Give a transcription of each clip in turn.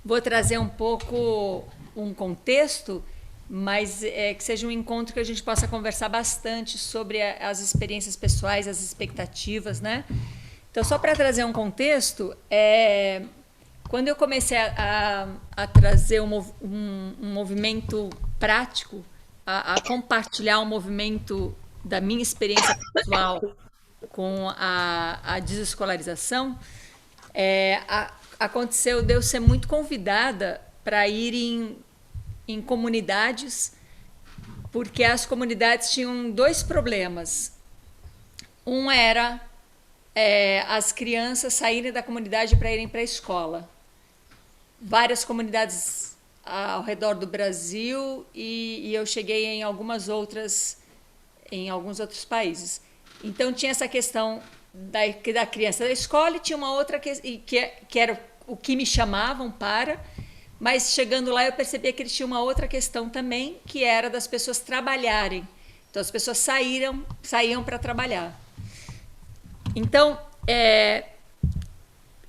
Vou trazer um pouco um contexto, mas que seja um encontro que a gente possa conversar bastante sobre as experiências pessoais, as expectativas, né? Então, só para trazer um contexto, quando eu comecei a trazer um movimento prático, a compartilhar um movimento da minha experiência pessoal com a desescolarização, aconteceu de eu ser muito convidada para ir em comunidades, porque as comunidades tinham dois problemas. Um era as crianças saírem da comunidade para irem para a escola. Várias comunidades ao redor do Brasil e eu cheguei em alguns outros países. Então tinha essa questão da criança da escola e tinha uma outra que era o que me chamavam para, mas chegando lá eu percebia que eles tinham uma outra questão também, que era das pessoas trabalharem. Então as pessoas saíam para trabalhar. Então,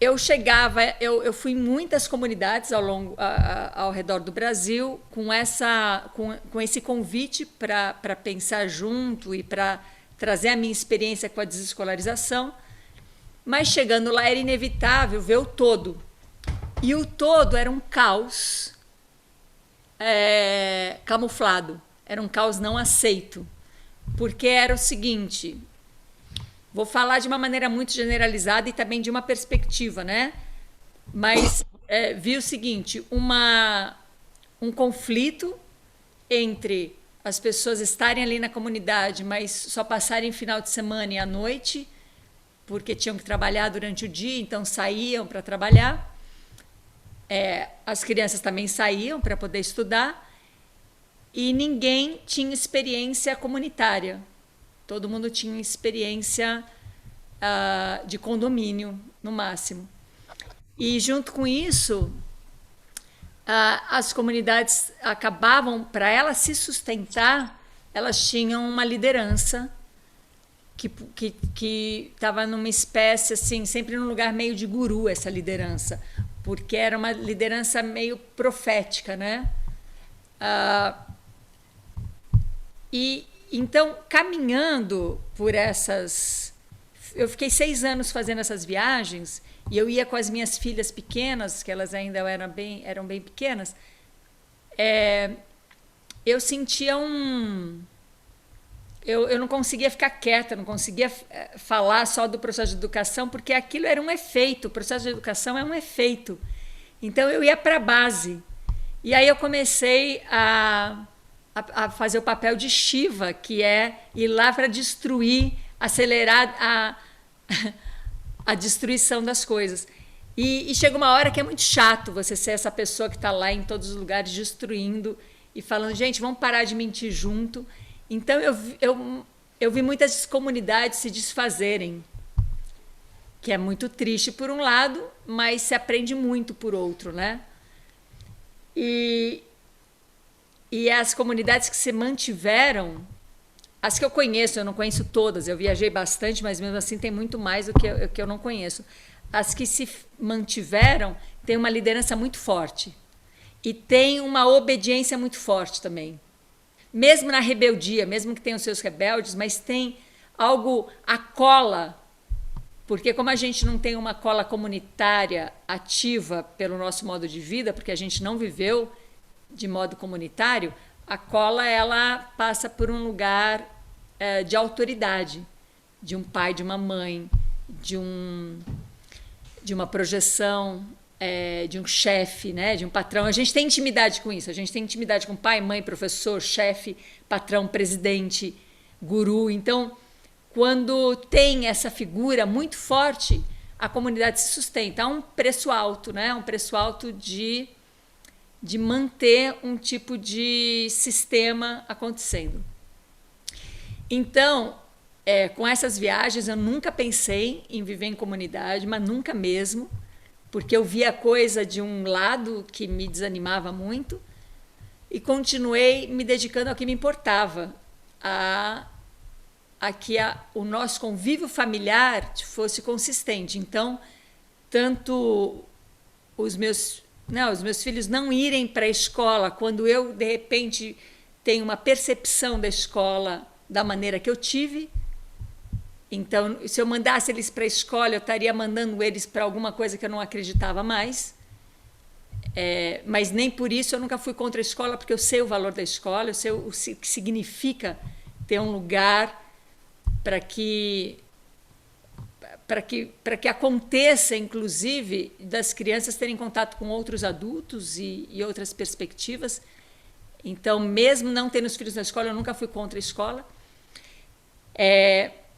eu fui em muitas comunidades ao redor do Brasil com esse convite para pensar junto e para trazer a minha experiência com a desescolarização, mas chegando lá era inevitável ver o todo. E o todo era um caos camuflado, era um caos não aceito, porque era o seguinte... Vou falar de uma maneira muito generalizada e também de uma perspectiva, né? Mas vi o seguinte, um conflito entre as pessoas estarem ali na comunidade, mas só passarem final de semana e à noite, porque tinham que trabalhar durante o dia, então saíam para trabalhar. As crianças também saíam para poder estudar e ninguém tinha experiência comunitária. Todo mundo tinha experiência de condomínio, no máximo. E, junto com isso, as comunidades acabavam, para elas se sustentar, elas tinham uma liderança que estava numa espécie, assim, sempre num lugar meio de guru, essa liderança, porque era uma liderança meio profética, né? Então, caminhando por essas... Eu fiquei 6 anos fazendo essas viagens e eu ia com as minhas filhas pequenas, que elas ainda eram bem pequenas. Eu sentia eu não conseguia ficar quieta, não conseguia falar só do processo de educação, porque aquilo era um efeito, o processo de educação é um efeito. Então, eu ia para a base. E aí eu comecei a fazer o papel de Shiva, que é ir lá para destruir, acelerar a destruição das coisas. E chega uma hora que é muito chato você ser essa pessoa que está lá em todos os lugares destruindo e falando, gente, vamos parar de mentir junto. Então eu vi muitas comunidades se desfazerem, que é muito triste por um lado, mas se aprende muito por outro, né? E as comunidades que se mantiveram, as que eu conheço, eu não conheço todas, eu viajei bastante, mas mesmo assim tem muito mais do que eu não conheço. As que se mantiveram têm uma liderança muito forte e tem uma obediência muito forte também. Mesmo na rebeldia, mesmo que tenham seus rebeldes, mas tem algo, a cola, porque como a gente não tem uma cola comunitária ativa pelo nosso modo de vida, porque a gente não viveu de modo comunitário, a cola ela passa por um lugar de autoridade, de um pai, de uma mãe, de uma projeção, de um chefe, né, de um patrão. A gente tem intimidade com isso, a gente tem intimidade com pai, mãe, professor, chefe, patrão, presidente, guru. Então, quando tem essa figura muito forte, a comunidade se sustenta. Há um preço alto, né, um preço alto de manter um tipo de sistema acontecendo. Então, com essas viagens, eu nunca pensei em viver em comunidade, mas nunca mesmo, porque eu via a coisa de um lado que me desanimava muito e continuei me dedicando ao que me importava, a que o nosso convívio familiar fosse consistente. Então, tanto os meus filhos não irem para a escola quando eu, de repente, tenho uma percepção da escola da maneira que eu tive. Então, se eu mandasse eles para a escola, eu estaria mandando eles para alguma coisa que eu não acreditava mais. Mas nem por isso eu nunca fui contra a escola, porque eu sei o valor da escola, eu sei o que significa ter um lugar para que aconteça, inclusive, das crianças terem contato com outros adultos e outras perspectivas. Então, mesmo não tendo os filhos na escola, eu nunca fui contra a escola.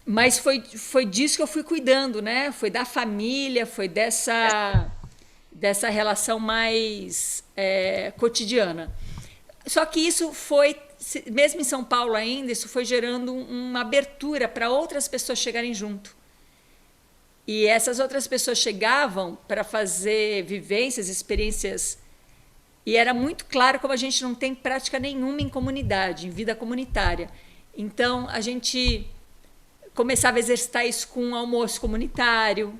Mas foi disso que eu fui cuidando, né? Foi da família, foi dessa relação mais cotidiana. Só que isso foi, mesmo em São Paulo ainda, isso foi gerando uma abertura para outras pessoas chegarem junto. E essas outras pessoas chegavam para fazer vivências, experiências, e era muito claro como a gente não tem prática nenhuma em comunidade, em vida comunitária. Então, a gente começava a exercitar isso com um almoço comunitário,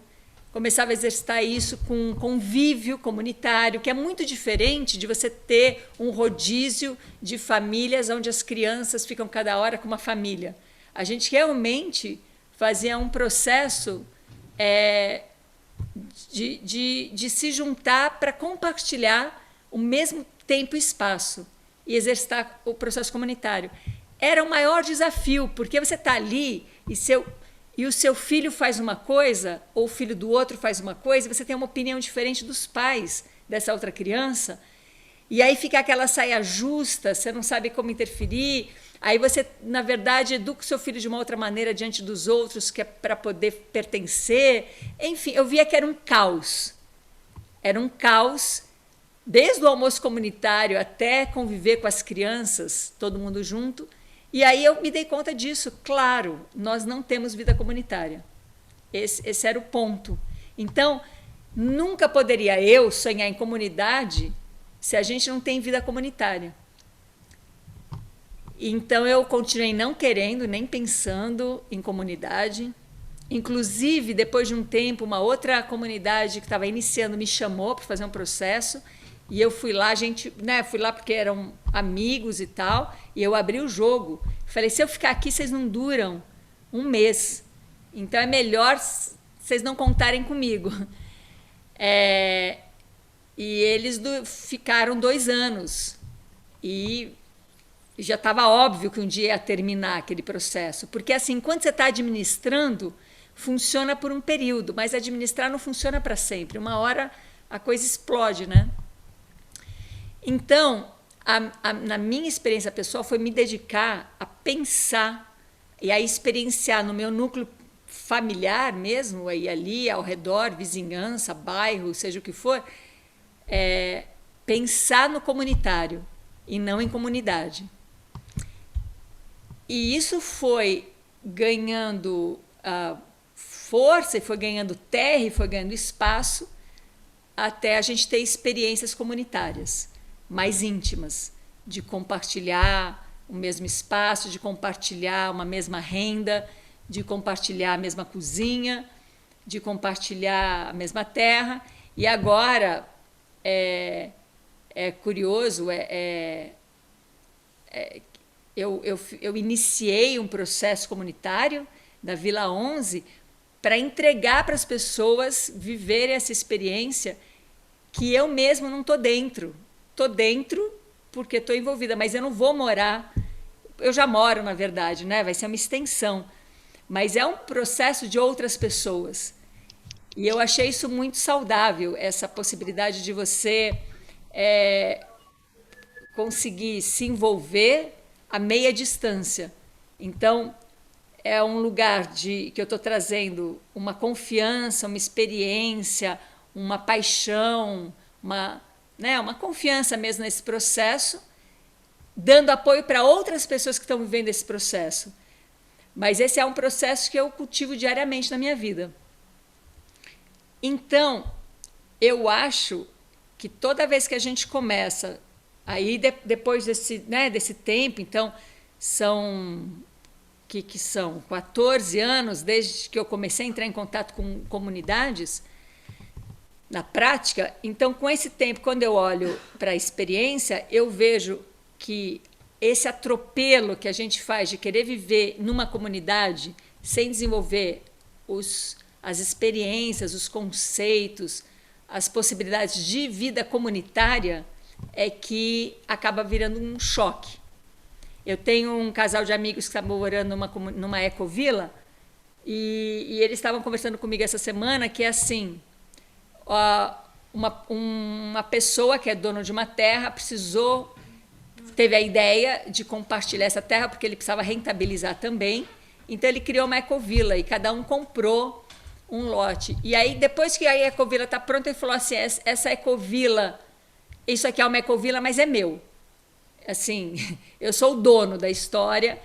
começava a exercitar isso com convívio comunitário, que é muito diferente de você ter um rodízio de famílias onde as crianças ficam cada hora com uma família. A gente realmente fazia um processo de se juntar para compartilhar o mesmo tempo e espaço e exercitar o processo comunitário. Era o maior desafio, porque você está ali e o seu filho faz uma coisa, ou o filho do outro faz uma coisa, e você tem uma opinião diferente dos pais dessa outra criança, e aí fica aquela saia justa, você não sabe como interferir, aí você, na verdade, educa o seu filho de uma outra maneira diante dos outros, que é para poder pertencer. Enfim, eu via que era um caos. Era um caos, desde o almoço comunitário até conviver com as crianças, todo mundo junto. E aí eu me dei conta disso. Claro, nós não temos vida comunitária. Esse era o ponto. Então, nunca poderia eu sonhar em comunidade se a gente não tem vida comunitária. Então, eu continuei não querendo, nem pensando em comunidade. Inclusive, depois de um tempo, uma outra comunidade que estava iniciando me chamou para fazer um processo. E eu fui lá, fui lá porque eram amigos e tal, e eu abri o jogo. Falei, se eu ficar aqui, vocês não duram um mês. Então, é melhor vocês não contarem comigo. E eles ficaram 2 anos. E já estava óbvio que um dia ia terminar aquele processo. Porque, assim, enquanto você está administrando, funciona por um período, mas administrar não funciona para sempre. Uma hora a coisa explode, né? Então, na minha experiência pessoal, foi me dedicar a pensar e a experienciar no meu núcleo familiar mesmo, aí ali ao redor, vizinhança, bairro, seja o que for, pensar no comunitário e não em comunidade. E isso foi ganhando força, e foi ganhando terra, e foi ganhando espaço, até a gente ter experiências comunitárias mais íntimas, de compartilhar o mesmo espaço, de compartilhar uma mesma renda, de compartilhar a mesma cozinha, de compartilhar a mesma terra. E agora, é curioso, eu iniciei um processo comunitário da Vila 11 para entregar para as pessoas viverem essa experiência que eu mesmo não estou dentro. Estou dentro porque estou envolvida, mas eu não vou morar. Eu já moro, na verdade, né? Vai ser uma extensão. Mas é um processo de outras pessoas. E eu achei isso muito saudável, essa possibilidade de você conseguir se envolver a meia distância. Então, é um lugar que eu estou trazendo uma confiança, uma experiência, uma paixão, uma confiança mesmo nesse processo, dando apoio para outras pessoas que estão vivendo esse processo. Mas esse é um processo que eu cultivo diariamente na minha vida. Então, eu acho que toda vez que a gente começa, aí depois desse tempo, então, são 14 anos desde que eu comecei a entrar em contato com comunidades, na prática. Então, com esse tempo, quando eu olho para a experiência, eu vejo que esse atropelo que a gente faz de querer viver numa comunidade sem desenvolver as experiências, os conceitos, as possibilidades de vida comunitária, é que acaba virando um choque. Eu tenho um casal de amigos que estavam morando numa ecovila e eles estavam conversando comigo essa semana que é assim, uma pessoa que é dono de uma terra teve a ideia de compartilhar essa terra porque ele precisava rentabilizar também. Então ele criou uma ecovila e cada um comprou um lote. E aí, depois que a ecovila está pronta, ele falou assim, essa ecovila, isso aqui é uma ecovila, mas é meu. Assim, eu sou o dono da história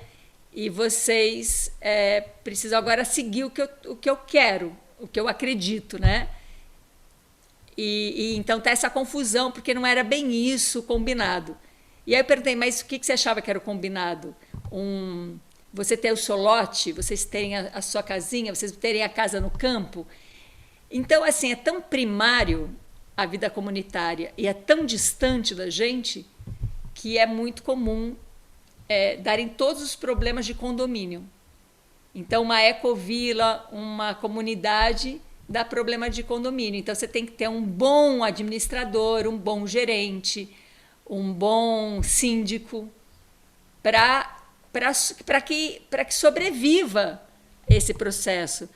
e vocês precisam agora seguir o que eu quero, o que eu acredito, né? E então tá essa confusão, porque não era bem isso combinado. E aí eu perguntei, mas o que você achava que era o combinado? Você ter o seu lote, vocês terem a sua casinha, vocês terem a casa no campo. Então, assim, é tão primário a vida comunitária e é tão distante da gente que é muito comum darem todos os problemas de condomínio. Então, uma ecovila, uma comunidade, dá problema de condomínio. Então, você tem que ter um bom administrador, um bom gerente, um bom síndico para que sobreviva esse processo.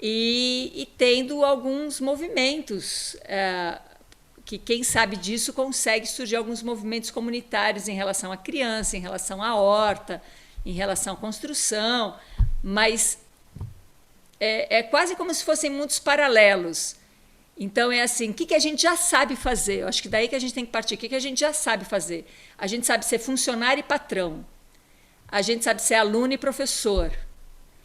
E tendo alguns movimentos, que quem sabe disso consegue surgir alguns movimentos comunitários em relação à criança, em relação à horta, em relação à construção, mas é quase como se fossem mundos paralelos. Então, é assim, o que a gente já sabe fazer? Eu acho que daí que a gente tem que partir. O que a gente já sabe fazer? A gente sabe ser funcionário e patrão. A gente sabe ser aluno e professor.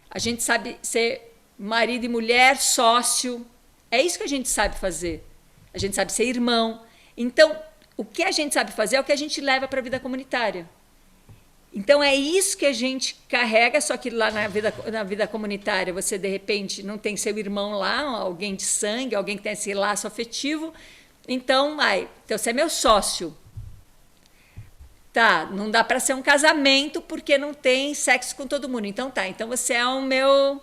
A gente sabe ser marido e mulher, sócio. É isso que a gente sabe fazer. A gente sabe ser irmão. Então, o que a gente sabe fazer é o que a gente leva para a vida comunitária. Então, é isso que a gente carrega, só que lá na vida comunitária você, de repente, não tem seu irmão lá, alguém de sangue, alguém que tem esse laço afetivo. Então, então você é meu sócio. Tá, não dá para ser um casamento porque não tem sexo com todo mundo. Então tá, então você é o meu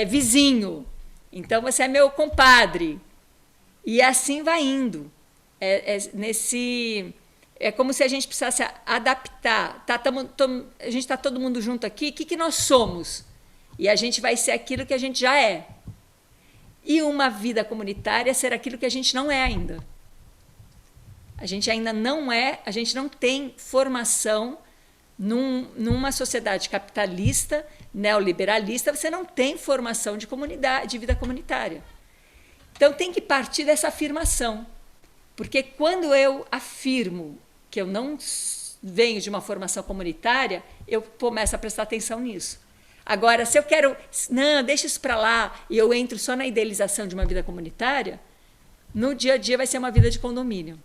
vizinho. Então você é meu compadre. E assim vai indo. É como se a gente precisasse adaptar. A gente está todo mundo junto aqui, o que nós somos? E a gente vai ser aquilo que a gente já é. E uma vida comunitária ser aquilo que a gente não é ainda. A gente ainda não a gente não tem formação numa sociedade capitalista, neoliberalista, você não tem formação de comunidade, de vida comunitária. Então tem que partir dessa afirmação. Porque quando eu afirmo que eu não venho de uma formação comunitária, eu começo a prestar atenção nisso. Agora, se eu quero, não, deixa isso para lá, e eu entro só na idealização de uma vida comunitária, no dia a dia vai ser uma vida de condomínio.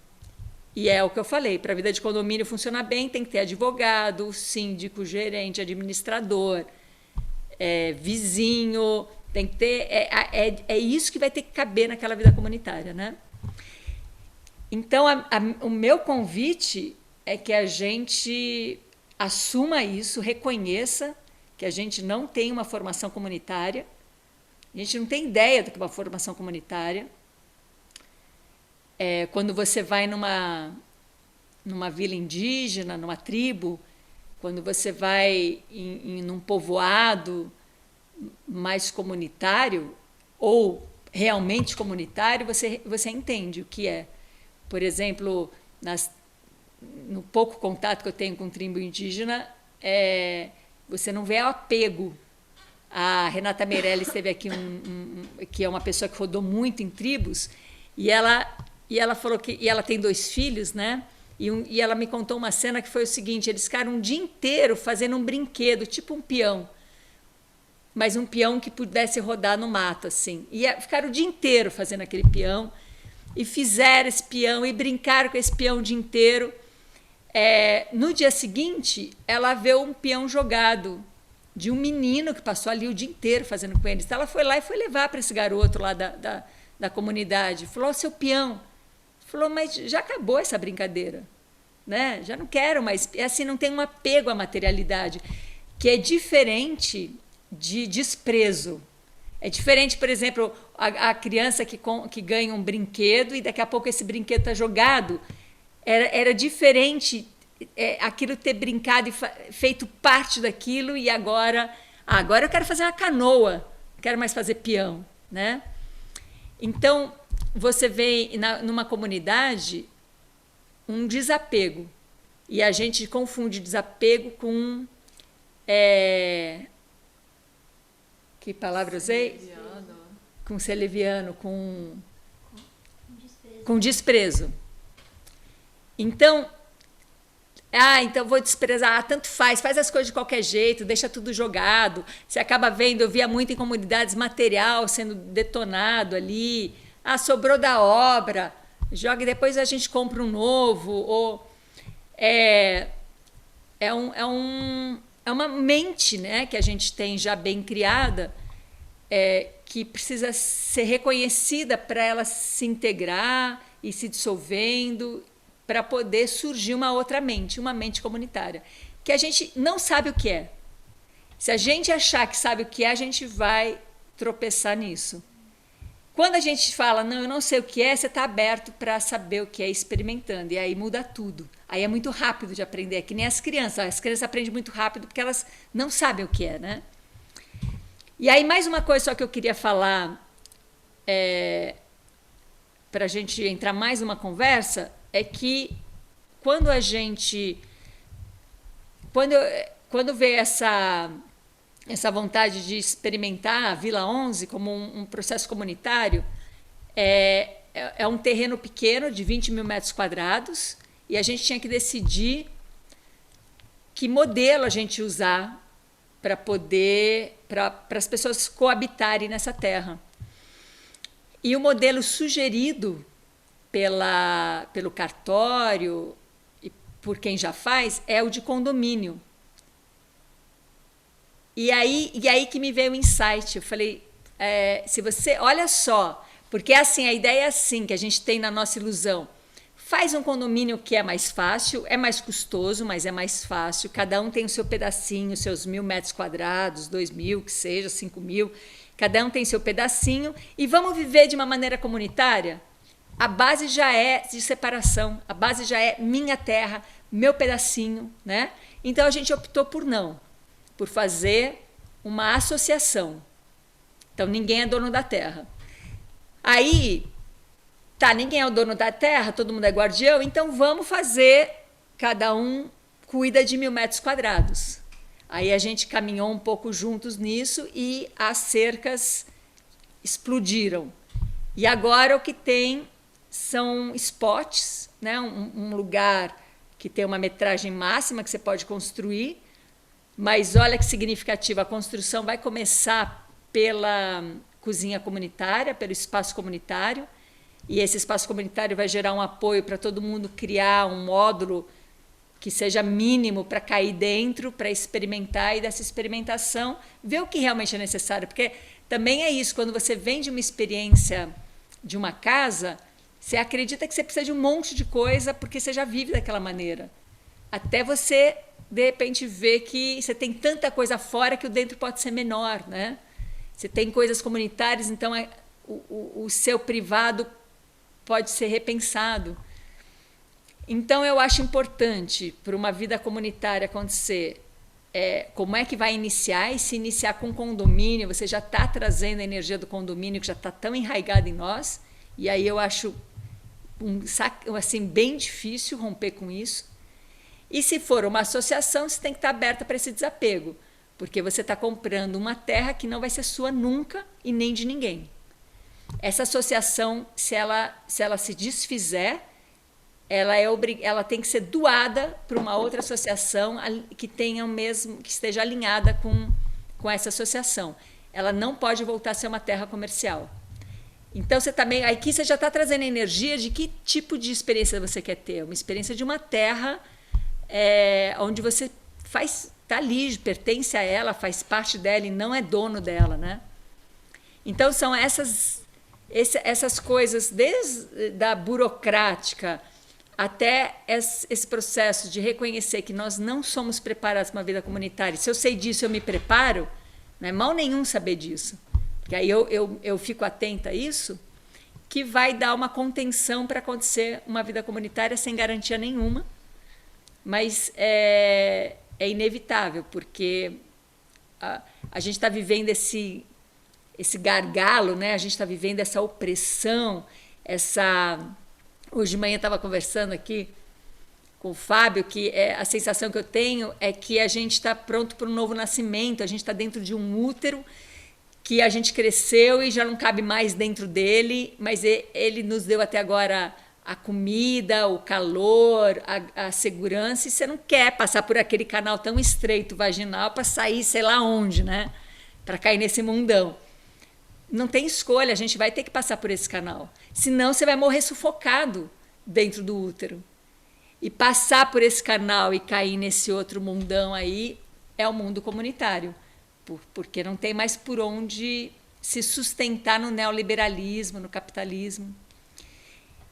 E é o que eu falei, para a vida de condomínio funcionar bem, tem que ter advogado, síndico, gerente, administrador, vizinho, tem que ter... É isso que vai ter que caber naquela vida comunitária, né? Então, o meu convite é que a gente assuma isso, reconheça que a gente não tem uma formação comunitária, a gente não tem ideia do que é uma formação comunitária. Quando você vai numa vila indígena, numa tribo, quando você vai num povoado mais comunitário, ou realmente comunitário, você entende o que é. Por exemplo, no pouco contato que eu tenho com tribo indígena, você não vê o apego. A Renata Meirelles esteve aqui, que é uma pessoa que rodou muito em tribos, e ela falou que ela tem 2 filhos, né? E ela me contou uma cena que foi o seguinte: eles ficaram um dia inteiro fazendo um brinquedo, tipo um peão, mas um peão que pudesse rodar no mato, assim. E ficaram o dia inteiro fazendo aquele peão, e fizeram esse peão, e brincaram com esse peão o dia inteiro. No dia seguinte, ela viu um peão jogado de um menino que passou ali o dia inteiro fazendo com eles. Então, ela foi lá e foi levar para esse garoto lá da comunidade. Falou, seu peão. Falou, mas já acabou essa brincadeira, né? Já não quero mais. Assim, não tem um apego à materialidade, que é diferente de desprezo. É diferente, por exemplo, a criança que ganha um brinquedo e daqui a pouco esse brinquedo está jogado. Era diferente aquilo ter brincado e feito parte daquilo e agora eu quero fazer uma canoa, não quero mais fazer peão, né? Então, você vê numa comunidade um desapego. E a gente confunde desapego com... que palavra eu usei? Com ser leviano, com desprezo. Então, então vou desprezar, tanto faz as coisas de qualquer jeito, deixa tudo jogado. Você acaba vendo, eu via muito em comunidades material sendo detonado ali. Sobrou da obra, joga e depois a gente compra um novo. Ou é uma mente, né, que a gente tem já bem criada, que precisa ser reconhecida para ela se integrar e se dissolvendo, para poder surgir uma outra mente, uma mente comunitária, que a gente não sabe o que é. Se a gente achar que sabe o que é, a gente vai tropeçar nisso. Quando a gente fala, não, eu não sei o que é, você está aberto para saber o que é, experimentando, e aí muda tudo. Aí é muito rápido de aprender, é que nem as crianças aprendem muito rápido porque elas não sabem o que é, né? E aí mais uma coisa só que eu queria falar, para a gente entrar mais numa conversa, é que quando a gente... Quando vê essa vontade de experimentar a Vila 11 como um processo comunitário, é um terreno pequeno de 20 mil metros quadrados e a gente tinha que decidir que modelo a gente usar para as pessoas coabitarem nessa terra. E o modelo sugerido pelo cartório e por quem já faz é o de condomínio. E aí que me veio o insight. Eu falei, se você, olha só, porque assim, a ideia é assim, que a gente tem na nossa ilusão. Faz um condomínio que é mais fácil, é mais custoso, mas é mais fácil. Cada um tem o seu pedacinho, seus 1.000 metros quadrados, 2.000, que seja, 5.000. Cada um tem seu pedacinho. E vamos viver de uma maneira comunitária? A base já é de separação. A base já é minha terra, meu pedacinho, né? Então a gente optou por fazer uma associação. Então, ninguém é dono da terra. Aí, ninguém é o dono da terra, todo mundo é guardião, então vamos fazer, cada um cuida de 1.000 metros quadrados. Aí a gente caminhou um pouco juntos nisso e as cercas explodiram. E agora o que tem são spots, né? Um lugar que tem uma metragem máxima que você pode construir. Mas olha que significativo, a construção vai começar pela cozinha comunitária, pelo espaço comunitário, e esse espaço comunitário vai gerar um apoio para todo mundo criar um módulo que seja mínimo para cair dentro, para experimentar, e dessa experimentação ver o que realmente é necessário, porque também é isso, quando você vem de uma experiência de uma casa, você acredita que você precisa de um monte de coisa porque você já vive daquela maneira, até você de repente vê que você tem tanta coisa fora que o dentro pode ser menor, né? Você tem coisas comunitárias, então o seu privado pode ser repensado. Então eu acho importante para uma vida comunitária acontecer, como é que vai iniciar, e se iniciar com condomínio, você já está trazendo a energia do condomínio que já está tão enraizada em nós, e aí eu acho assim, bem difícil romper com isso. E se for uma associação, você tem que estar aberta para esse desapego, porque você está comprando uma terra que não vai ser sua nunca e nem de ninguém. Essa associação, se ela se desfizer, ela tem que ser doada para uma outra associação que tenha que esteja alinhada com essa associação. Ela não pode voltar a ser uma terra comercial. Então aqui você já está trazendo energia de que tipo de experiência você quer ter. Uma experiência de uma terra onde você está ali, pertence a ela, faz parte dela e não é dono dela, né? Então são essas coisas, desde da burocrática até esse processo de reconhecer que nós não somos preparados para uma vida comunitária. Se eu sei disso, eu me preparo, não é mal nenhum saber disso. Porque aí eu fico atenta a isso, que vai dar uma contenção para acontecer uma vida comunitária sem garantia nenhuma, mas é inevitável, porque a gente está vivendo esse gargalo, né? A gente está vivendo essa opressão, Hoje de manhã estava conversando aqui com o Fábio, que a sensação que eu tenho é que a gente está pronto para um novo nascimento, a gente está dentro de um útero que a gente cresceu e já não cabe mais dentro dele, mas ele nos deu até agora a comida, o calor, a segurança, e você não quer passar por aquele canal tão estreito vaginal para sair sei lá onde, né? Para cair nesse mundão. Não tem escolha, a gente vai ter que passar por esse canal. Senão você vai morrer sufocado dentro do útero. E passar por esse canal e cair nesse outro mundão aí é o mundo comunitário. Porque não tem mais por onde se sustentar no neoliberalismo, no capitalismo.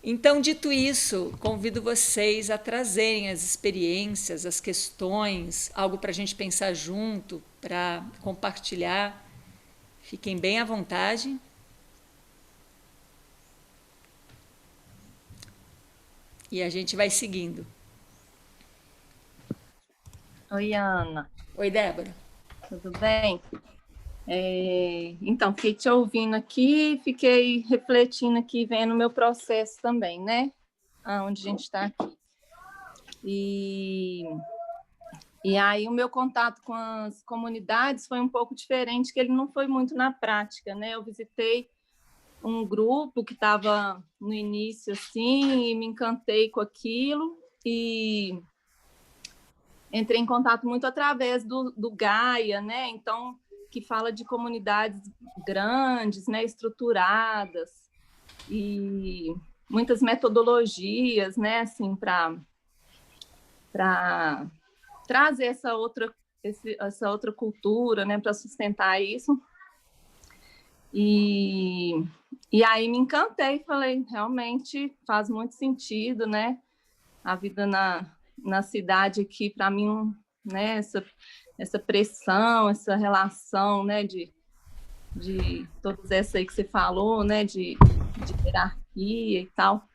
Então, dito isso, convido vocês a trazerem as experiências, as questões, algo para a gente pensar junto, para compartilhar. Fiquem bem à vontade. E a gente vai seguindo. Oi, Ana. Oi, Débora. Tudo bem? Então, fiquei te ouvindo aqui, fiquei refletindo aqui, vendo o meu processo também, né? Onde a gente está aqui. E aí o meu contato com as comunidades foi um pouco diferente, que ele não foi muito na prática, né? Eu visitei um grupo que estava no início, assim, e me encantei com aquilo, e entrei em contato muito através do Gaia, né? Então, que fala de comunidades grandes, né? Estruturadas, e muitas metodologias, né? Assim, para trazer essa outra cultura, né, para sustentar isso. E aí me encantei, falei, realmente faz muito sentido, né? A vida na cidade aqui, para mim, né, essa pressão, essa relação, né, de todas essas aí que você falou, né, de hierarquia e tal.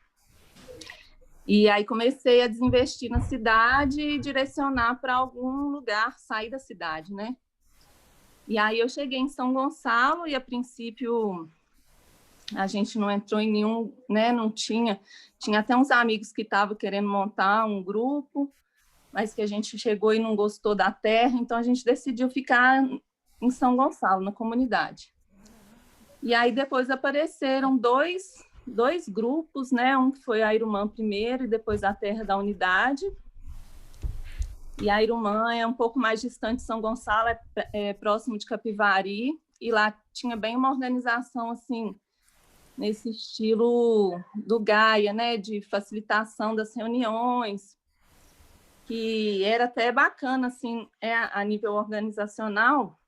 E aí comecei a desinvestir na cidade e direcionar para algum lugar, sair da cidade, né? E aí eu cheguei em São Gonçalo e, a princípio, a gente não entrou em nenhum, né? Não tinha até uns amigos que estavam querendo montar um grupo, mas que a gente chegou e não gostou da terra, então a gente decidiu ficar em São Gonçalo, na comunidade. E aí depois apareceram dois grupos, né? Um que foi a Irumã primeiro e depois a Terra da Unidade. E a Irumã é um pouco mais distante de São Gonçalo, é próximo de Capivari, e lá tinha bem uma organização assim, nesse estilo do Gaia, né? De facilitação das reuniões, que era até bacana assim, a nível organizacional,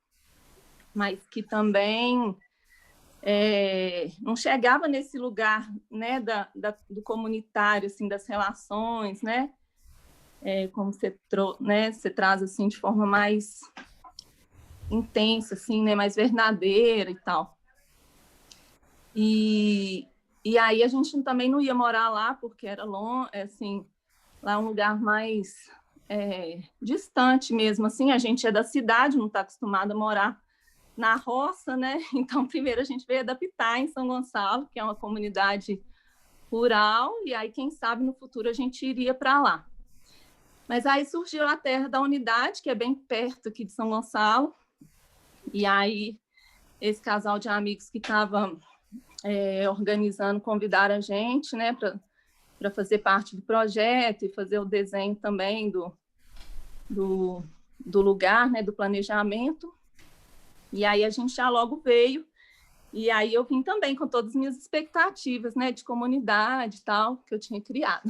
mas que também não chegava nesse lugar, né, do comunitário, assim, das relações, né, como você traz assim de forma mais intensa, assim, né, mais verdadeira e tal. E aí a gente também não ia morar lá porque era longe, assim, lá é um lugar mais distante mesmo, assim. A gente é da cidade, não está acostumado a morar na roça, né? Então, primeiro a gente veio adaptar em São Gonçalo, que é uma comunidade rural, e aí, quem sabe, no futuro a gente iria para lá. Mas aí surgiu a Terra da Unidade, que é bem perto aqui de São Gonçalo, e aí esse casal de amigos que estava organizando convidaram a gente, né, para fazer parte do projeto e fazer o desenho também do lugar, né, do planejamento. E aí a gente já logo veio, e aí eu vim também com todas as minhas expectativas, né, de comunidade e tal, que eu tinha criado.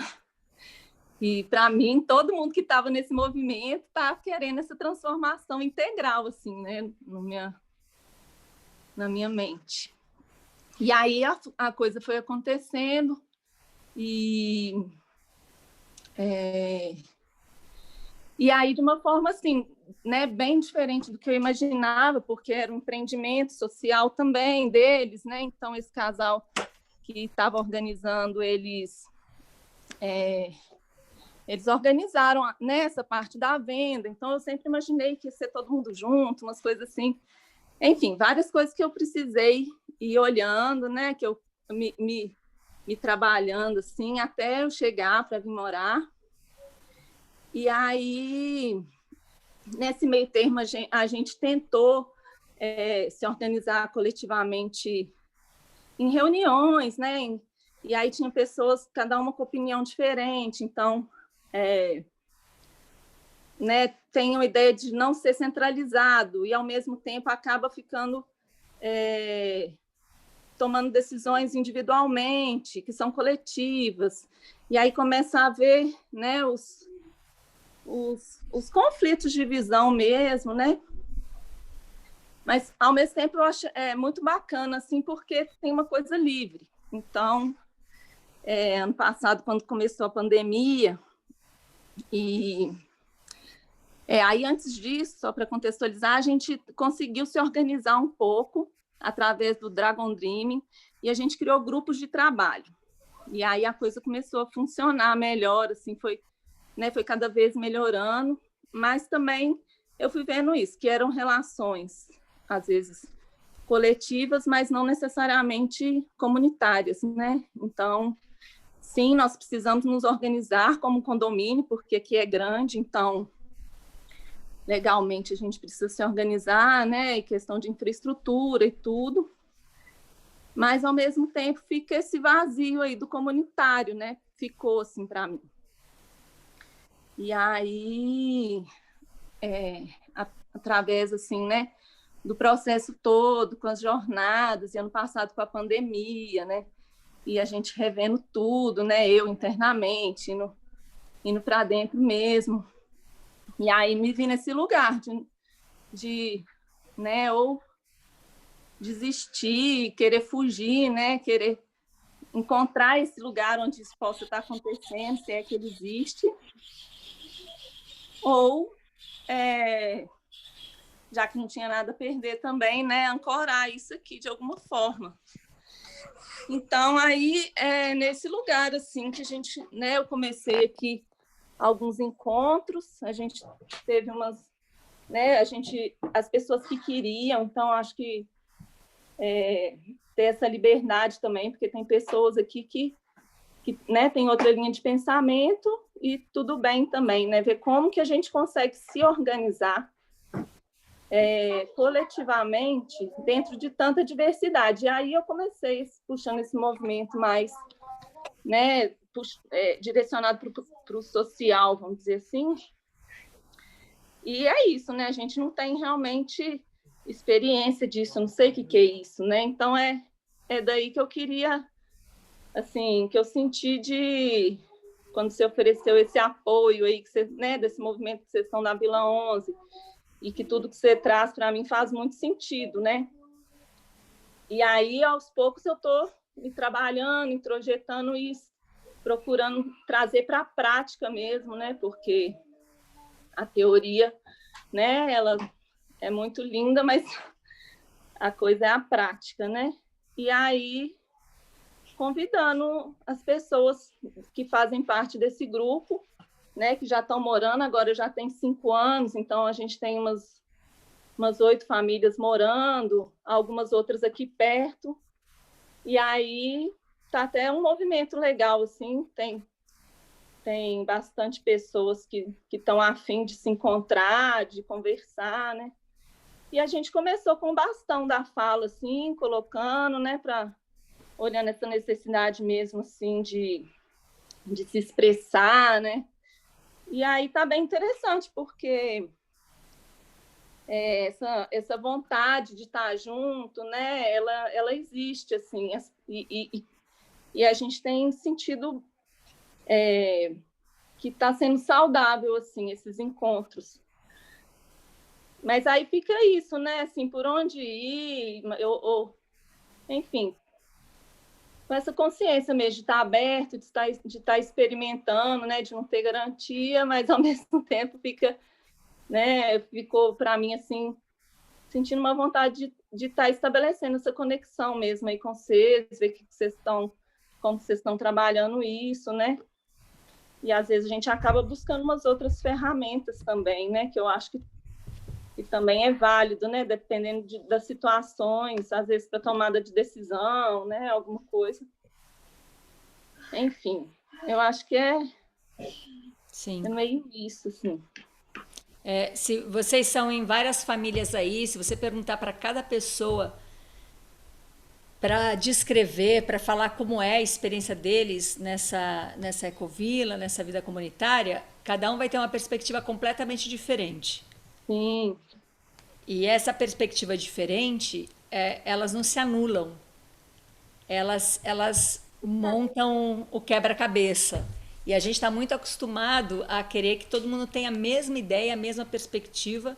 E, para mim, todo mundo que estava nesse movimento estava querendo essa transformação integral, assim, né, na minha mente. E aí a coisa foi acontecendo e aí, de uma forma assim, né, bem diferente do que eu imaginava, porque era um empreendimento social também deles, né? Então, esse casal que estava organizando, eles organizaram, né, essa parte da venda. Então, eu sempre imaginei que ia ser todo mundo junto, umas coisas assim. Enfim, várias coisas que eu precisei ir olhando, né, que eu me trabalhando assim, até eu chegar para vir morar. E aí, nesse meio termo, a gente tentou se organizar coletivamente em reuniões, né? E aí tinha pessoas, cada uma com opinião diferente. Então, né, tem a ideia de não ser centralizado e, ao mesmo tempo, acaba ficando tomando decisões individualmente, que são coletivas. E aí começa a haver, né, os conflitos de visão mesmo, né? Mas, ao mesmo tempo, eu acho muito bacana, assim, porque tem uma coisa livre. Então, ano passado, quando começou a pandemia, aí, antes disso, só para contextualizar, a gente conseguiu se organizar um pouco através do Dragon Dreaming e a gente criou grupos de trabalho. E aí a coisa começou a funcionar melhor, assim, foi cada vez melhorando, mas também eu fui vendo isso, que eram relações, às vezes, coletivas, mas não necessariamente comunitárias, né? Então, sim, nós precisamos nos organizar como condomínio, porque aqui é grande, então, legalmente, a gente precisa se organizar, né? E questão de infraestrutura e tudo. Mas, ao mesmo tempo, fica esse vazio aí do comunitário, né? Ficou, assim, para mim. E aí, através, assim, né, do processo todo, com as jornadas, e ano passado com a pandemia, né? E a gente revendo tudo, né? Eu internamente, indo para dentro mesmo. E aí me vi nesse lugar de né, ou desistir, querer fugir, né? Querer encontrar esse lugar onde isso possa estar acontecendo, se é que ele existe. Ou, já que não tinha nada a perder também, né? Ancorar isso aqui de alguma forma. Então, aí, nesse lugar, assim, que a gente, né? Eu comecei aqui alguns encontros, a gente teve umas, né? As pessoas que queriam, então acho que ter essa liberdade também, porque tem pessoas aqui que né, tem outra linha de pensamento e tudo bem também, né? Ver como que a gente consegue se organizar coletivamente dentro de tanta diversidade. E aí eu comecei puxando esse movimento mais, né, direcionado para o social, vamos dizer assim. E é isso, né? A gente não tem realmente experiência disso, não sei o que é isso, né? Então é daí que eu queria, assim, que eu senti quando você ofereceu esse apoio aí, que você, né, desse movimento que vocês estão da Vila 11, e que tudo que você traz para mim faz muito sentido, né? E aí, aos poucos, eu estou me trabalhando, introjetando isso, procurando trazer para a prática mesmo, né? Porque a teoria, né, ela é muito linda, mas a coisa é a prática, né? E aí, convidando as pessoas que fazem parte desse grupo, né, que já estão morando, agora já tem 5 anos, então a gente tem umas 8 famílias morando, algumas outras aqui perto, e aí tá até um movimento legal, assim, tem bastante pessoas que estão a fim de se encontrar, de conversar, né? E a gente começou com o bastão da fala, assim, colocando, né, olhando essa necessidade mesmo, assim, de se expressar, né? E aí tá bem interessante, porque essa vontade de estar junto, né? Ela existe, assim, e a gente tem sentido que está sendo saudável, assim, esses encontros. Mas aí fica isso, né? Assim, por onde ir, enfim, com essa consciência mesmo de estar aberto, de estar experimentando, né, de não ter garantia, mas ao mesmo tempo ficou para mim assim, sentindo uma vontade de estar estabelecendo essa conexão mesmo aí com vocês, ver como vocês estão trabalhando isso, né? E às vezes a gente acaba buscando umas outras ferramentas também, né? Que eu acho que também é válido, né? Dependendo das situações, às vezes para tomada de decisão, né? Alguma coisa. Enfim, eu acho que Sim. é meio isso, assim. Se vocês são em várias famílias aí, se você perguntar para cada pessoa para descrever, para falar como é a experiência deles nessa ecovila, nessa vida comunitária, cada um vai ter uma perspectiva completamente diferente. Sim. E essa perspectiva diferente, elas não se anulam. Elas montam o quebra-cabeça. E a gente está muito acostumado a querer que todo mundo tenha a mesma ideia, a mesma perspectiva,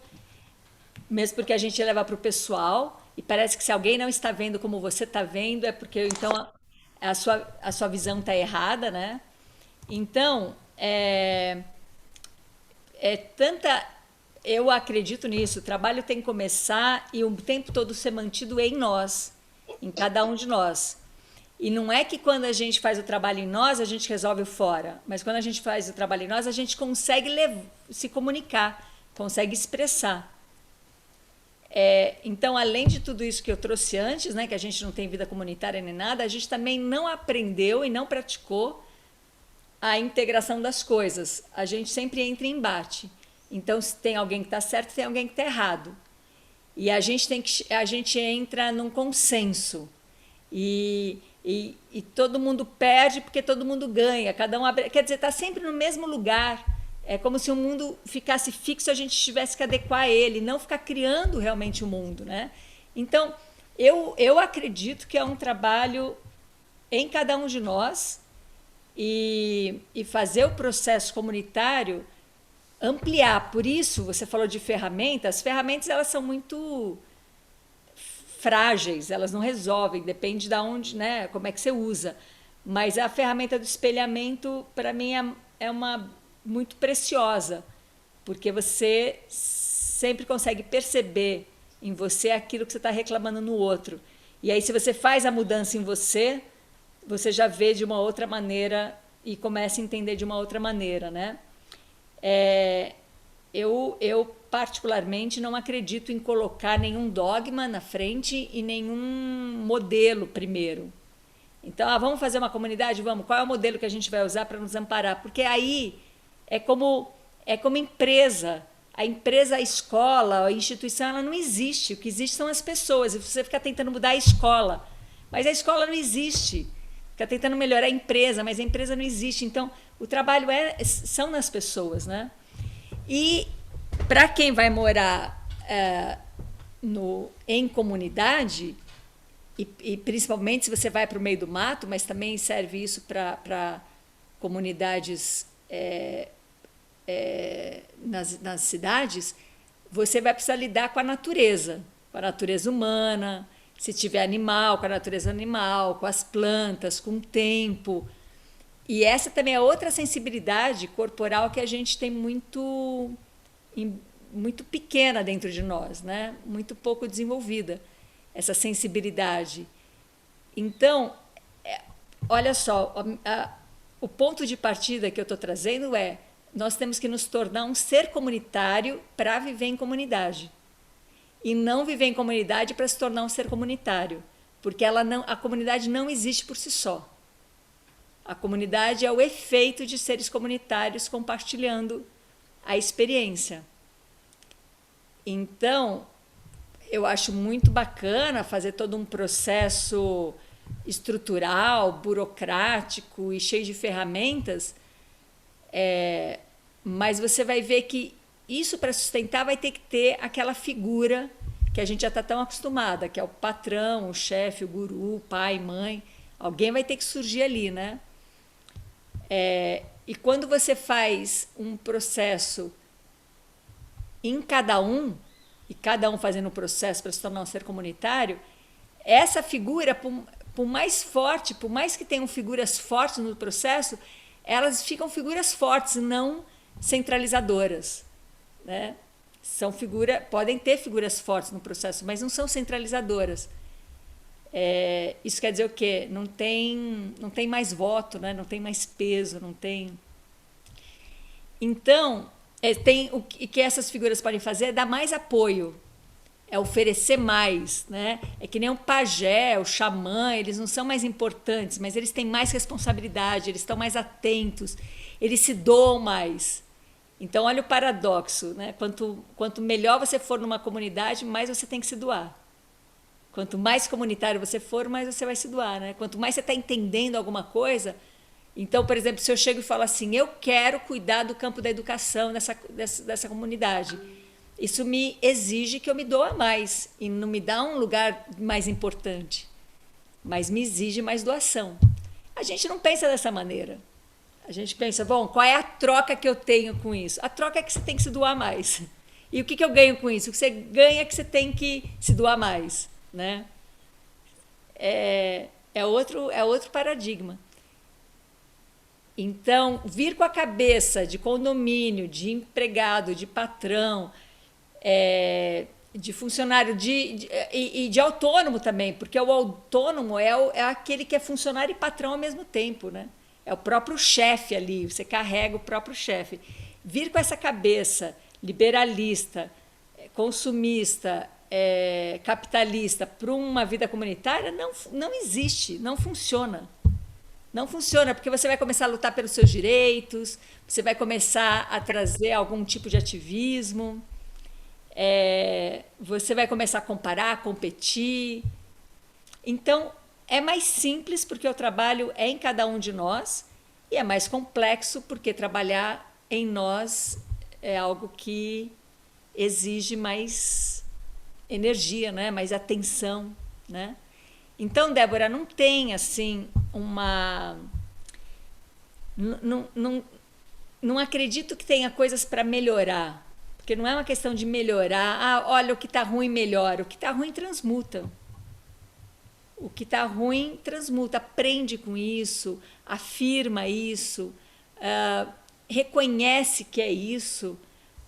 mesmo porque a gente leva para o pessoal e parece que se alguém não está vendo como você está vendo, é porque então a sua visão está errada, né? Então, tanta. Eu acredito nisso, o trabalho tem que começar e o tempo todo ser mantido em nós, em cada um de nós. E não é que quando a gente faz o trabalho em nós, a gente resolve o fora. Mas quando a gente faz o trabalho em nós, a gente consegue se comunicar, consegue expressar. Então, além de tudo isso que eu trouxe antes, né, que a gente não tem vida comunitária nem nada, a gente também não aprendeu e não praticou a integração das coisas. A gente sempre entra em embate. Então, se tem alguém que está certo, tem alguém que está errado. E a gente entra num consenso. E todo mundo perde porque todo mundo ganha. Cada um quer dizer, está sempre no mesmo lugar. É como se o mundo ficasse fixo, a gente tivesse que adequar a ele, não ficar criando realmente o mundo, né? Então, eu acredito que é um trabalho em cada um de nós e fazer o processo comunitário ampliar. Por isso, você falou de ferramentas. As ferramentas, elas são muito frágeis, elas não resolvem, depende de onde, né, como é que você usa. Mas a ferramenta do espelhamento, para mim, é uma muito preciosa, porque você sempre consegue perceber em você aquilo que você está reclamando no outro. E aí, se você faz a mudança em você, você já vê de uma outra maneira e começa a entender de uma outra maneira, né? Eu particularmente não acredito em colocar nenhum dogma na frente e nenhum modelo primeiro. Então, vamos fazer uma comunidade? Vamos. Qual é o modelo que a gente vai usar para nos amparar? Porque aí é como empresa. A empresa, a escola, a instituição, ela não existe. O que existe são as pessoas. E você fica tentando mudar a escola. Mas a escola não existe. Fica tentando melhorar a empresa, mas a empresa não existe. Então, o trabalho são nas pessoas, né? E para quem vai morar em comunidade, e principalmente se você vai para o meio do mato, mas também serve isso para comunidades nas cidades, você vai precisar lidar com a natureza humana, se tiver animal, com a natureza animal, com as plantas, com o tempo. E essa também é outra sensibilidade corporal que a gente tem muito pequena dentro de nós, né? Muito pouco desenvolvida, essa sensibilidade. Então, olha só, o ponto de partida que eu estou trazendo nós temos que nos tornar um ser comunitário para viver em comunidade. E não viver em comunidade para se tornar um ser comunitário, porque a comunidade não existe por si só. A comunidade é o efeito de seres comunitários compartilhando a experiência. Então, eu acho muito bacana fazer todo um processo estrutural, burocrático e cheio de ferramentas, mas você vai ver que isso, para sustentar, vai ter que ter aquela figura que a gente já está tão acostumada, que é o patrão, o chefe, o guru, o pai, mãe. Alguém vai ter que surgir ali, né? E quando você faz um processo em cada um, e cada um fazendo um processo para se tornar um ser comunitário, essa figura, por mais forte, por mais que tenham figuras fortes no processo, elas ficam figuras fortes, não centralizadoras, né? Podem ter figuras fortes no processo, mas não são centralizadoras. Isso quer dizer o quê? Não tem mais voto, né? Não tem mais peso, não tem... Então, o que essas figuras podem fazer é dar mais apoio, é oferecer mais, né? É que nem o pajé, o xamã, eles não são mais importantes, mas eles têm mais responsabilidade, eles estão mais atentos, eles se doam mais. Então, olha o paradoxo, né? Quanto melhor você for numa comunidade, mais você tem que se doar. Quanto mais comunitário você for, mais você vai se doar, né? Quanto mais você está entendendo alguma coisa... Então, por exemplo, se eu chego e falo assim, eu quero cuidar do campo da educação dessa comunidade, isso me exige que eu me doa mais e não me dá um lugar mais importante, mas me exige mais doação. A gente não pensa dessa maneira. A gente pensa, bom, qual é a troca que eu tenho com isso? A troca é que você tem que se doar mais. E o que eu ganho com isso? O que você ganha é que você tem que se doar mais, né? É outro paradigma. Então, vir com a cabeça de condomínio, de empregado, de patrão, de funcionário e de autônomo também, porque o autônomo é aquele que é funcionário e patrão ao mesmo tempo, né? É o próprio chefe ali, você carrega o próprio chefe. Vir com essa cabeça liberalista, consumista, capitalista para uma vida comunitária não existe, não funciona. Não funciona, porque você vai começar a lutar pelos seus direitos, você vai começar a trazer algum tipo de ativismo, você vai começar a comparar, a competir. Então, é mais simples, porque o trabalho é em cada um de nós, e é mais complexo, porque trabalhar em nós é algo que exige mais energia, né? Mais atenção, né? Então, Débora, não tem assim uma... Não acredito que tenha coisas para melhorar, porque não é uma questão de melhorar. Olha, o que está ruim melhora. O que está ruim transmuta. O que está ruim transmuta, aprende com isso, afirma isso, reconhece que é isso,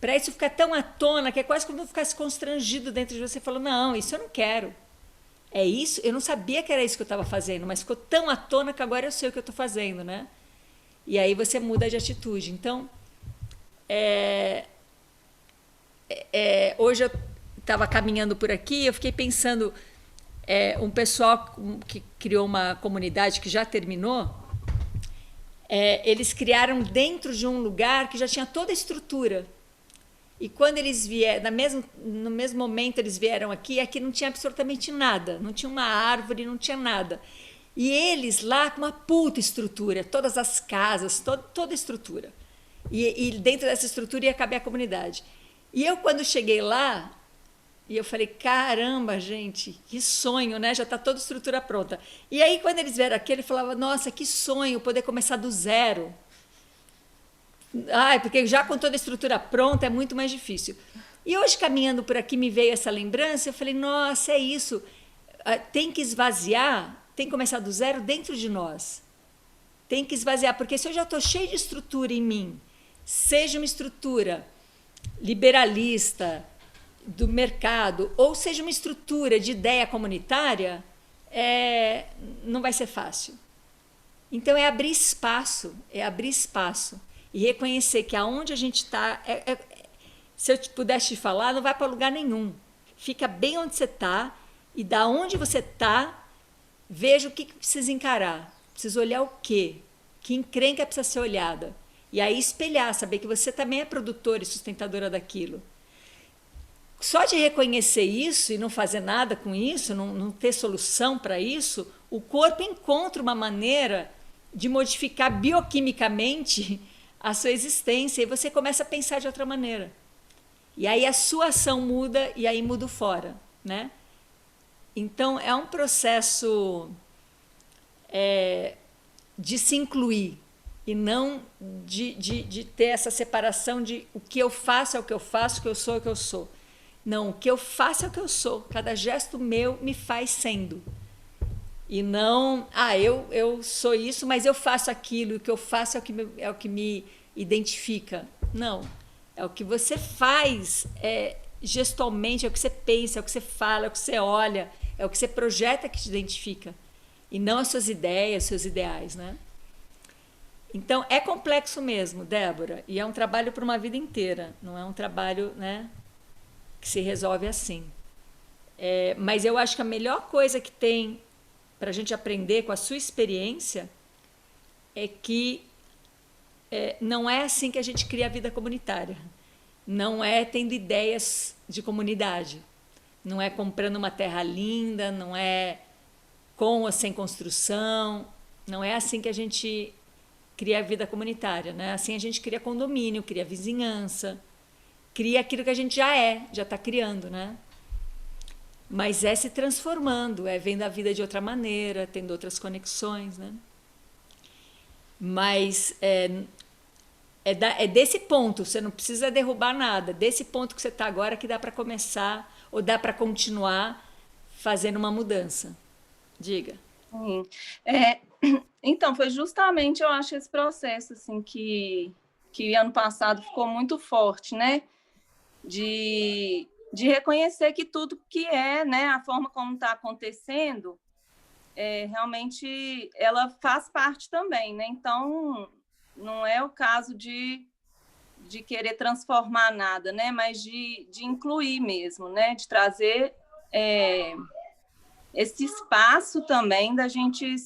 para isso ficar tão à tona que é quase como ficasse constrangido dentro de você, falando, não, isso eu não quero. É isso, eu não sabia que era isso que eu estava fazendo, mas ficou tão à tona que agora eu sei o que eu estou fazendo, né? E aí você muda de atitude. Então, hoje eu estava caminhando por aqui, eu fiquei pensando, um pessoal que criou uma comunidade que já terminou, eles criaram dentro de um lugar que já tinha toda a estrutura. E quando eles vieram, no mesmo momento eles vieram aqui não tinha absolutamente nada, não tinha uma árvore, não tinha nada. E eles lá com uma puta estrutura, todas as casas, toda a estrutura. E dentro dessa estrutura ia caber a comunidade. E eu, quando cheguei lá, e eu falei, caramba, gente, que sonho, né? Já está toda a estrutura pronta. E aí, quando eles vieram aqui, ele falava, nossa, que sonho poder começar do zero. Porque já com toda a estrutura pronta é muito mais difícil. E hoje, caminhando por aqui, me veio essa lembrança, eu falei, nossa, é isso. Tem que esvaziar, tem que começar do zero dentro de nós. Tem que esvaziar, porque se eu já estou cheio de estrutura em mim, seja uma estrutura liberalista, do mercado, ou seja uma estrutura de ideia comunitária, não vai ser fácil. Então, é abrir espaço e reconhecer que aonde a gente está, se eu pudesse te falar, não vai para lugar nenhum. Fica bem onde você está e da onde você está, veja o que precisa encarar. Precisa olhar o quê? Que encrenca precisa ser olhada. E aí espelhar, saber que você também é produtora e sustentadora daquilo. Só de reconhecer isso e não fazer nada com isso, não ter solução para isso, o corpo encontra uma maneira de modificar bioquimicamente a sua existência e você começa a pensar de outra maneira. E aí a sua ação muda e aí muda o fora, né? Então, é um processo de se incluir e não de ter essa separação de o que eu faço é o que eu faço, o que eu sou é o que eu sou. Não, o que eu faço é o que eu sou. Cada gesto meu me faz sendo. E não, eu sou isso, mas eu faço aquilo, o que eu faço é o que me identifica. Não, é o que você faz gestualmente, é o que você pensa, é o que você fala, é o que você olha, é o que você projeta que te identifica. E não as suas ideias, seus ideais, né? Então, é complexo mesmo, Débora, e é um trabalho para uma vida inteira, não é um trabalho, né, que se resolve assim. Mas eu acho que a melhor coisa que tem para a gente aprender com a sua experiência é que não é assim que a gente cria a vida comunitária. Não é tendo ideias de comunidade. Não é comprando uma terra linda, não é com ou sem construção. Não é assim que a gente cria a vida comunitária, né? Assim a gente cria condomínio, cria vizinhança, cria aquilo que a gente já está criando, né? Mas é se transformando, é vendo a vida de outra maneira, tendo outras conexões, né? Mas é desse ponto, você não precisa derrubar nada, desse ponto que você está agora que dá para começar ou dá para continuar fazendo uma mudança. Diga. Sim. Então, foi justamente, eu acho, esse processo assim, que ano passado ficou muito forte, né? De reconhecer que tudo que né, a forma como está acontecendo, realmente ela faz parte também, né? Então, não é o caso de querer transformar nada, né? Mas de incluir mesmo, né? De trazer esse espaço também da gente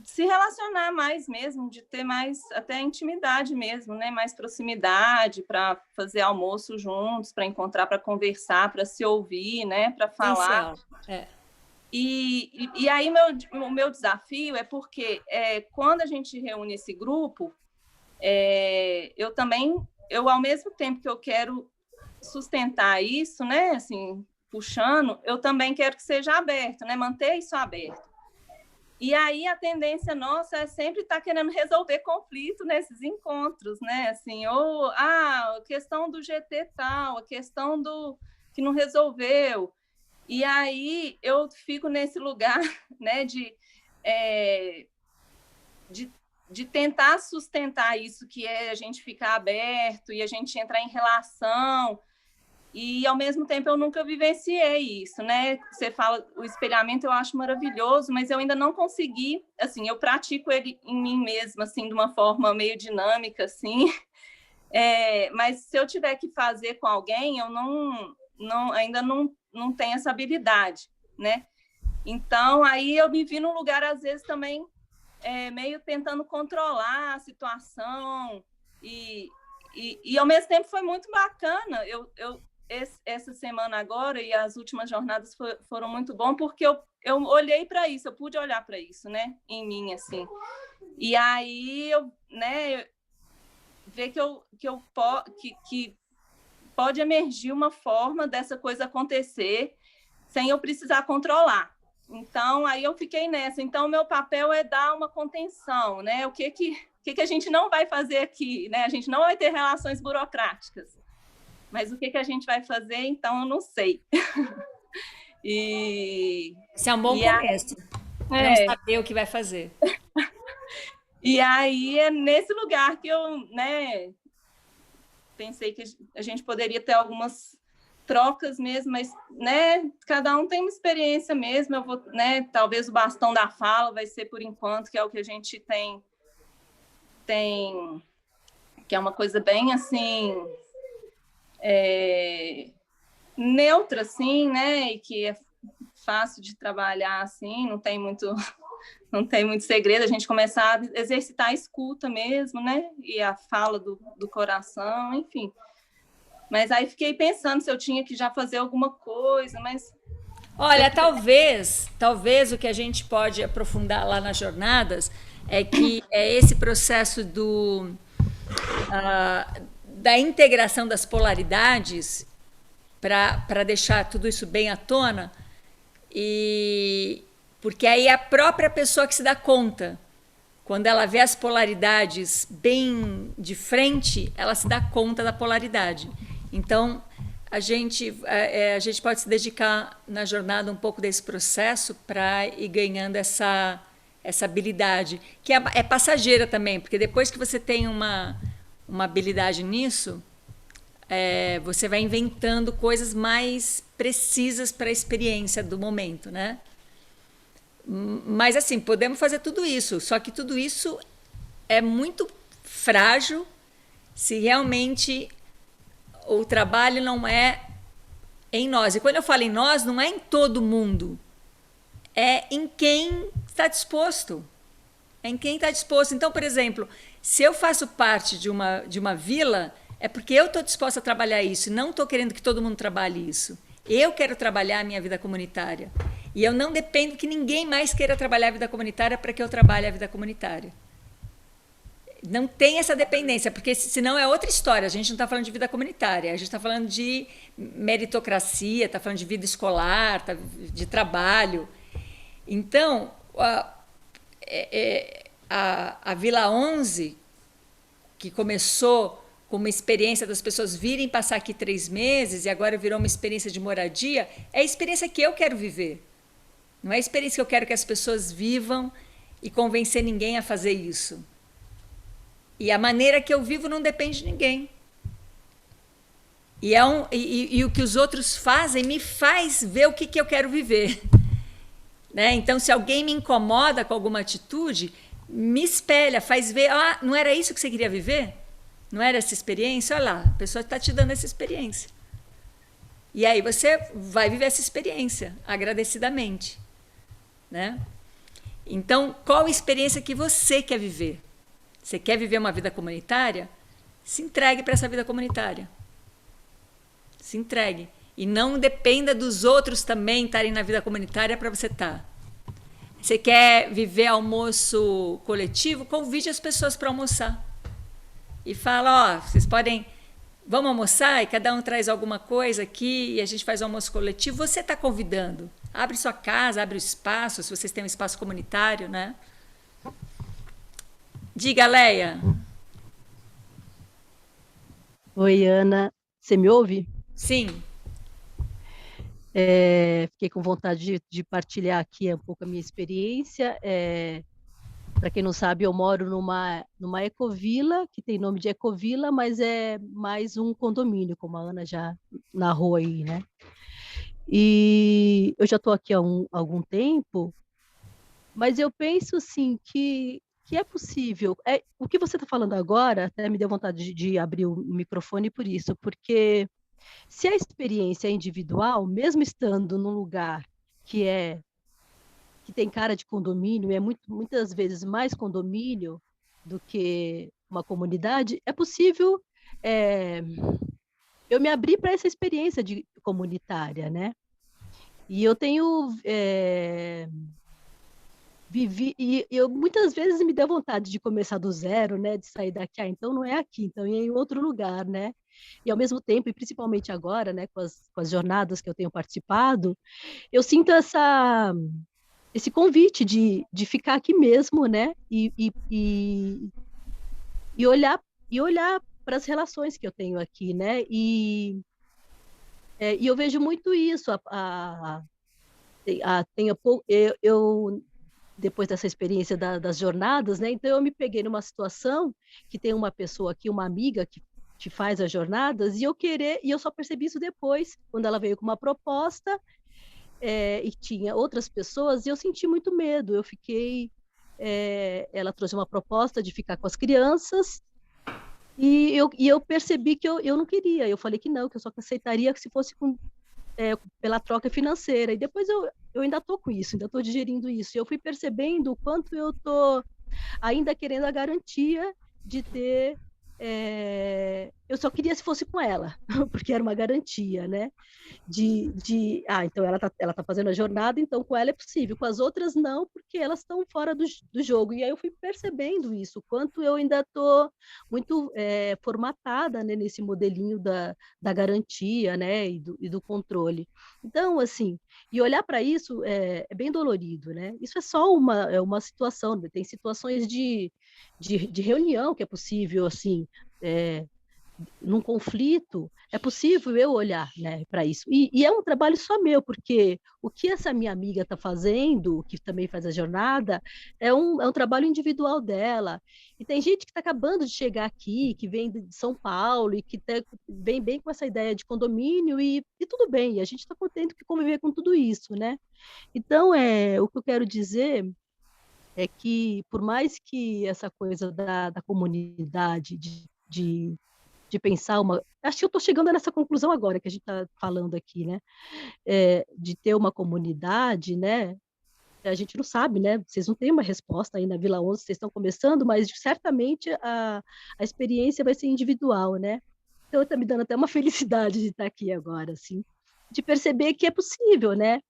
se relacionar mais mesmo, de ter mais até intimidade mesmo, né? Mais proximidade para fazer almoço juntos, para encontrar, para conversar, para se ouvir, né? Para falar. E aí o meu desafio é porque quando a gente reúne esse grupo, eu ao mesmo tempo que eu quero sustentar isso, né? Assim, puxando, eu também quero que seja aberto, né? Manter isso aberto. E aí a tendência nossa é sempre estar querendo resolver conflito nesses encontros, né? Assim, ou a questão do GT tal, a questão do que não resolveu. E aí eu fico nesse lugar, né, de tentar sustentar isso, que é a gente ficar aberto e a gente entrar em relação. E, ao mesmo tempo, eu nunca vivenciei isso, né? Você fala, o espelhamento eu acho maravilhoso, mas eu ainda não consegui, assim, eu pratico ele em mim mesma, assim, de uma forma meio dinâmica, assim. Mas se eu tiver que fazer com alguém, eu ainda não tenho essa habilidade, né? Então, aí eu me vi num lugar, às vezes, também meio tentando controlar a situação e ao mesmo tempo foi muito bacana. Essa semana agora e as últimas jornadas foram muito bom porque eu olhei para isso, eu pude olhar para isso, né, em mim, assim. E aí eu, né, ver que pode emergir uma forma dessa coisa acontecer sem eu precisar controlar. Então, aí eu fiquei nessa. Então, o meu papel é dar uma contenção, né? O que a gente não vai fazer aqui, né? A gente não vai ter relações burocráticas. Mas o que a gente vai fazer, então, eu não sei. Isso é um bom começo. Não saber o que vai fazer. E aí é nesse lugar que eu, né, pensei que a gente poderia ter algumas trocas mesmo, mas, né, cada um tem uma experiência mesmo. Eu vou, né, talvez o bastão da fala vai ser por enquanto, que é o que a gente tem que é uma coisa bem assim neutra, assim, né, e que é fácil de trabalhar, assim, não tem muito segredo. A gente começar a exercitar a escuta mesmo, né, e a fala do coração, enfim. Mas aí fiquei pensando se eu tinha que já fazer alguma coisa, mas... Olha, talvez o que a gente pode aprofundar lá nas jornadas é que esse processo da integração das polaridades para deixar tudo isso bem à tona, porque aí é a própria pessoa que se dá conta. Quando ela vê as polaridades bem de frente, ela se dá conta da polaridade. Então, a gente pode se dedicar na jornada um pouco desse processo para ir ganhando essa habilidade, que é passageira também, porque depois que você tem uma habilidade nisso, você vai inventando coisas mais precisas para a experiência do momento, né? Mas assim, podemos fazer tudo isso, só que tudo isso é muito frágil se realmente o trabalho não é em nós. E quando eu falo em nós, não é em todo mundo, é em quem está disposto. É em quem está disposto. Então, por exemplo, se eu faço parte de uma vila, é porque eu estou disposta a trabalhar isso, não estou querendo que todo mundo trabalhe isso. Eu quero trabalhar a minha vida comunitária. E eu não dependo que ninguém mais queira trabalhar a vida comunitária para que eu trabalhe a vida comunitária. Não tem essa dependência, porque senão é outra história. A gente não está falando de vida comunitária, a gente está falando de meritocracia, está falando de vida escolar, de trabalho. Então, a Vila 11, que começou com uma experiência das pessoas virem passar aqui 3 meses e agora virou uma experiência de moradia, é a experiência que eu quero viver. Não é a experiência que eu quero que as pessoas vivam e convencer ninguém a fazer isso. E a maneira que eu vivo não depende de ninguém. E o que os outros fazem me faz ver o que eu quero viver. Né? Então, se alguém me incomoda com alguma atitude, me espelha, faz ver, não era isso que você queria viver? Não era essa experiência? Olha lá, a pessoa está te dando essa experiência. E aí você vai viver essa experiência, agradecidamente. Né? Então, qual a experiência que você quer viver? Você quer viver uma vida comunitária? Se entregue para essa vida comunitária. Se entregue. E não dependa dos outros também estarem na vida comunitária para você estar. Você quer viver almoço coletivo? Convide as pessoas para almoçar. E fala, vocês podem... Vamos almoçar? E cada um traz alguma coisa aqui e a gente faz um almoço coletivo. Você está convidando. Abre sua casa, abre o espaço, se vocês têm um espaço comunitário, né? Diga, Leia. Oi, Ana. Você me ouve? Sim. Fiquei com vontade de partilhar aqui um pouco a minha experiência. Para quem não sabe, eu moro numa ecovila, que tem nome de ecovila, mas é mais um condomínio, como a Ana já narrou aí, né? E eu já estou aqui há algum tempo, mas eu penso assim que é possível. O que você está falando agora até me deu vontade de abrir o microfone por isso, porque se a experiência é individual, mesmo estando num lugar que tem cara de condomínio, é muitas vezes mais condomínio do que uma comunidade, é possível eu me abrir para essa experiência comunitária, né? E eu tenho e eu muitas vezes me dá vontade de começar do zero, né? De sair daqui, então não é aqui, então é em outro lugar, né? E ao mesmo tempo, e principalmente agora, né? Com as jornadas que eu tenho participado, eu sinto esse convite de ficar aqui mesmo, né? E olhar para as relações que eu tenho aqui, né? E eu vejo muito isso. Depois dessa experiência das jornadas, né? Então eu me peguei numa situação que tem uma pessoa aqui, uma amiga que faz as jornadas, e eu só percebi isso depois, quando ela veio com uma proposta, e tinha outras pessoas, e eu senti muito medo. Eu fiquei... ela trouxe uma proposta de ficar com as crianças, e eu percebi que eu não queria. Eu falei que não, que eu só aceitaria se fosse pela troca financeira. E depois eu ainda estou com isso, ainda estou digerindo isso. E eu fui percebendo o quanto eu estou ainda querendo a garantia de ter... eu só queria se fosse com ela, porque era uma garantia, né? Então ela tá fazendo a jornada, então com ela é possível, com as outras não, porque elas estão fora do jogo. E aí eu fui percebendo isso, o quanto eu ainda estou muito formatada, né, nesse modelinho da garantia, né, e do controle. Então, assim, e olhar para isso é bem dolorido, né? Isso é só uma situação, tem situações de reunião que é possível, assim, num conflito, é possível eu olhar, né, para isso. E é um trabalho só meu, porque o que essa minha amiga está fazendo, que também faz a jornada, é um trabalho individual dela. E tem gente que está acabando de chegar aqui, que vem de São Paulo e que vem bem com essa ideia de condomínio, e tudo bem, e a gente está contente que conviver com tudo isso, né? Então, o que eu quero dizer é que, por mais que essa coisa da comunidade, de pensar uma. Acho que eu estou chegando nessa conclusão agora que a gente está falando aqui, né? De ter uma comunidade, né? A gente não sabe, né? Vocês não têm uma resposta aí na Vila 11, vocês estão começando, mas certamente a experiência vai ser individual, né? Então, está me dando até uma felicidade de estar aqui agora, assim, de perceber que é possível, né?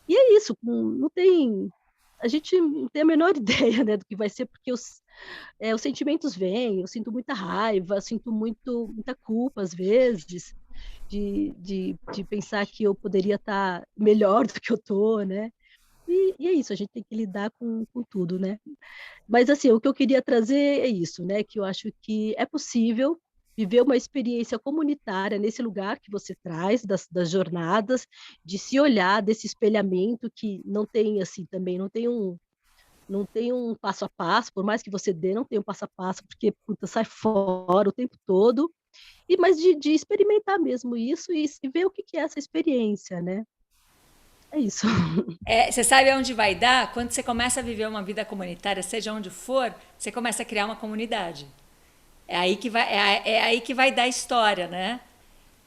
E é isso, não tem. A gente não tem a menor ideia, né, do que vai ser, porque os sentimentos vêm, eu sinto muita raiva, sinto muita culpa, às vezes, de pensar que eu poderia estar melhor do que eu estou, né? E é isso, a gente tem que lidar com tudo, né? Mas, assim, o que eu queria trazer é isso, né? Que eu acho que é possível viver uma experiência comunitária nesse lugar que você traz, das jornadas, de se olhar, desse espelhamento que não tem, assim, também, não tem um passo a passo, por mais que você dê, não tem um passo a passo, porque puta, sai fora o tempo todo, mas de experimentar mesmo isso e ver o que é essa experiência, né? É isso. Você sabe aonde vai dar? Quando você começa a viver uma vida comunitária, seja onde for, você começa a criar uma comunidade. É aí que vai dar história, né?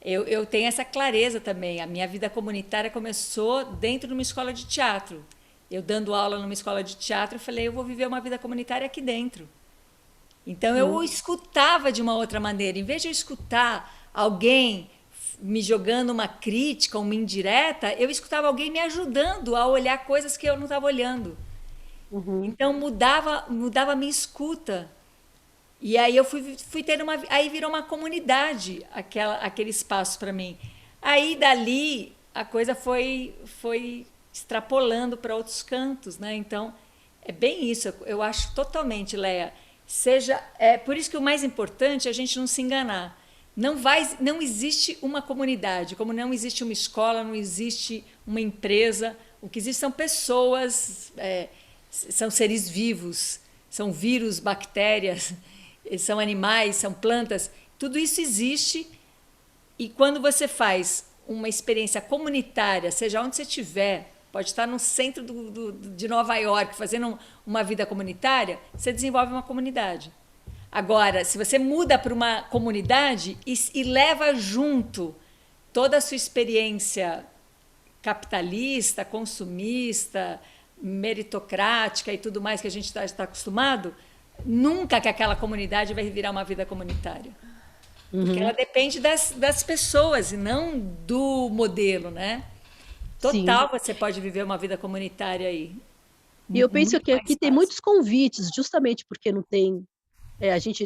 Eu tenho essa clareza também. A minha vida comunitária começou dentro de uma escola de teatro. Eu dando aula numa escola de teatro, eu falei, eu vou viver uma vida comunitária aqui dentro. Então eu escutava de uma outra maneira. Em vez de eu escutar alguém me jogando uma crítica, uma indireta, eu escutava alguém me ajudando a olhar coisas que eu não estava olhando. Uhum. Então mudava a minha escuta. E aí eu fui ter aí virou uma comunidade aquele espaço para mim. Aí dali a coisa foi extrapolando para outros cantos, né? Então é bem isso. Eu acho totalmente, Leia. Por isso que o mais importante é a gente não se enganar. Não existe uma comunidade, como não existe uma escola, não existe uma empresa. O que existe são pessoas, são seres vivos, são vírus, bactérias, são animais, são plantas. Tudo isso existe e quando você faz uma experiência comunitária, seja onde você estiver, pode estar no centro de Nova York, fazendo uma vida comunitária, você desenvolve uma comunidade. Agora, se você muda para uma comunidade e leva junto toda a sua experiência capitalista, consumista, meritocrática e tudo mais que a gente está acostumado, nunca que aquela comunidade vai virar uma vida comunitária. Porque ela Uhum. depende das pessoas e não do modelo, né? Sim. Total, você pode viver uma vida comunitária aí. E eu penso Muito que mais aqui tem fácil. muitos convites, justamente porque não tem. A gente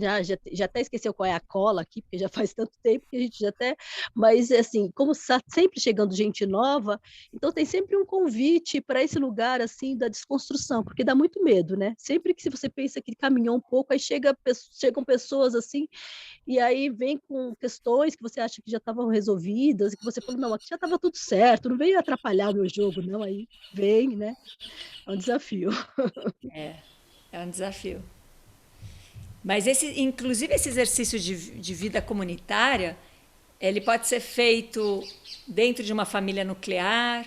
já até esqueceu qual é a cola aqui, porque já faz tanto tempo que a gente já até. Mas, assim, como está sempre chegando gente nova, então tem sempre um convite para esse lugar, assim, da desconstrução, porque dá muito medo, né? Sempre que se você pensa que caminhou um pouco, aí chegam pessoas, assim, e aí vem com questões que você acha que já estavam resolvidas, e que você falou, não, aqui já estava tudo certo, não veio atrapalhar meu jogo, não, aí vem, né? É um desafio. É um desafio. Mas inclusive esse exercício de vida comunitária, ele pode ser feito dentro de uma família nuclear,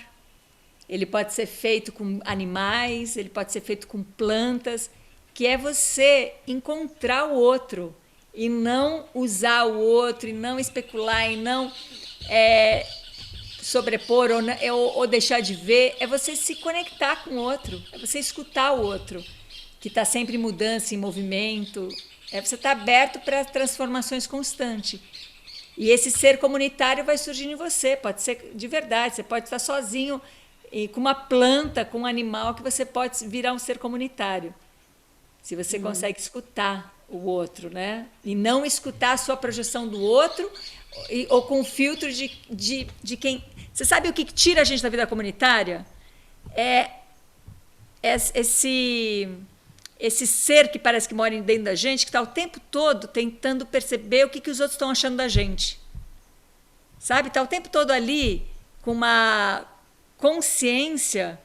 ele pode ser feito com animais, ele pode ser feito com plantas, que é você encontrar o outro e não usar o outro, e não especular, e não sobrepor ou deixar de ver, é você se conectar com o outro, é você escutar o outro, que está sempre em mudança, em movimento, é você estar aberto para transformações constantes. E esse ser comunitário vai surgindo em você, pode ser de verdade, você pode estar sozinho e com uma planta, com um animal, que você pode virar um ser comunitário. Se você consegue escutar o outro, né? E não escutar a sua projeção do outro, ou com o filtro de quem. Você sabe o que tira a gente da vida comunitária? É esse esse ser que parece que mora dentro da gente, que está o tempo todo tentando perceber o que os outros estão achando da gente. Sabe? Está o tempo todo ali com uma consciência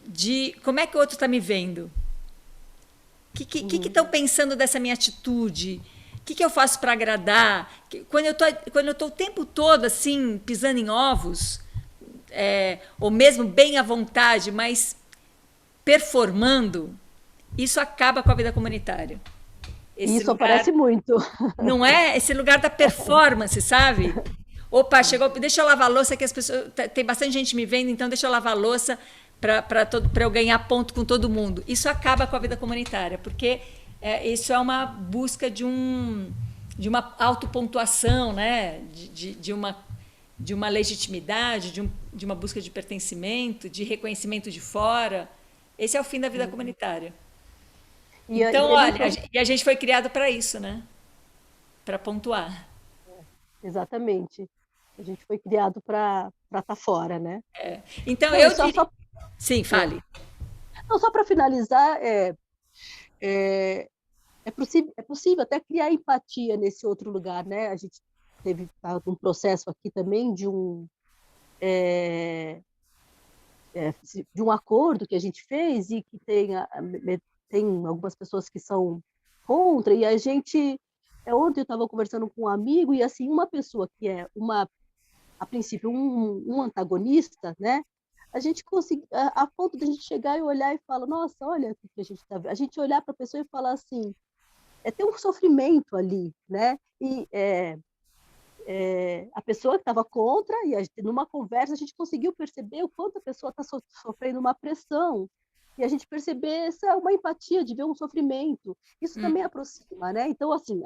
de como é que o outro está me vendo. O que estão pensando dessa minha atitude? O que eu faço para agradar? Quando eu estou o tempo todo assim, pisando em ovos, ou mesmo bem à vontade, mas performando, isso acaba com a vida comunitária. Isso aparece muito. Não é? Esse lugar da performance, sabe? Opa, chegou, deixa eu lavar a louça, que as pessoas. Tem bastante gente me vendo, então deixa eu lavar a louça para eu ganhar ponto com todo mundo. Isso acaba com a vida comunitária, porque isso é uma busca de uma autopontuação, né? de uma legitimidade, de uma busca de pertencimento, de reconhecimento de fora. Esse é o fim da vida comunitária. Então, olha, a gente foi criado para isso, né? Para pontuar. Exatamente. A gente foi criado para estar fora, né? Então, eu diria... Sim, fale. Não, só para finalizar, é possível até criar empatia nesse outro lugar, né? A gente teve um processo aqui também de um acordo que a gente fez e que tem algumas pessoas que são contra, e a gente... Ontem eu estava conversando com um amigo e, assim, uma pessoa que é, a princípio, um antagonista, né? A gente consegue, a ponto de a gente chegar e olhar e falar, nossa, olha o que a gente está vendo. A gente olhar para a pessoa e falar assim, tem um sofrimento ali, né? E a pessoa que estava contra, e numa conversa a gente conseguiu perceber o quanto a pessoa está sofrendo uma pressão, e a gente perceber uma empatia de ver um sofrimento. Isso também aproxima, né? Então, assim,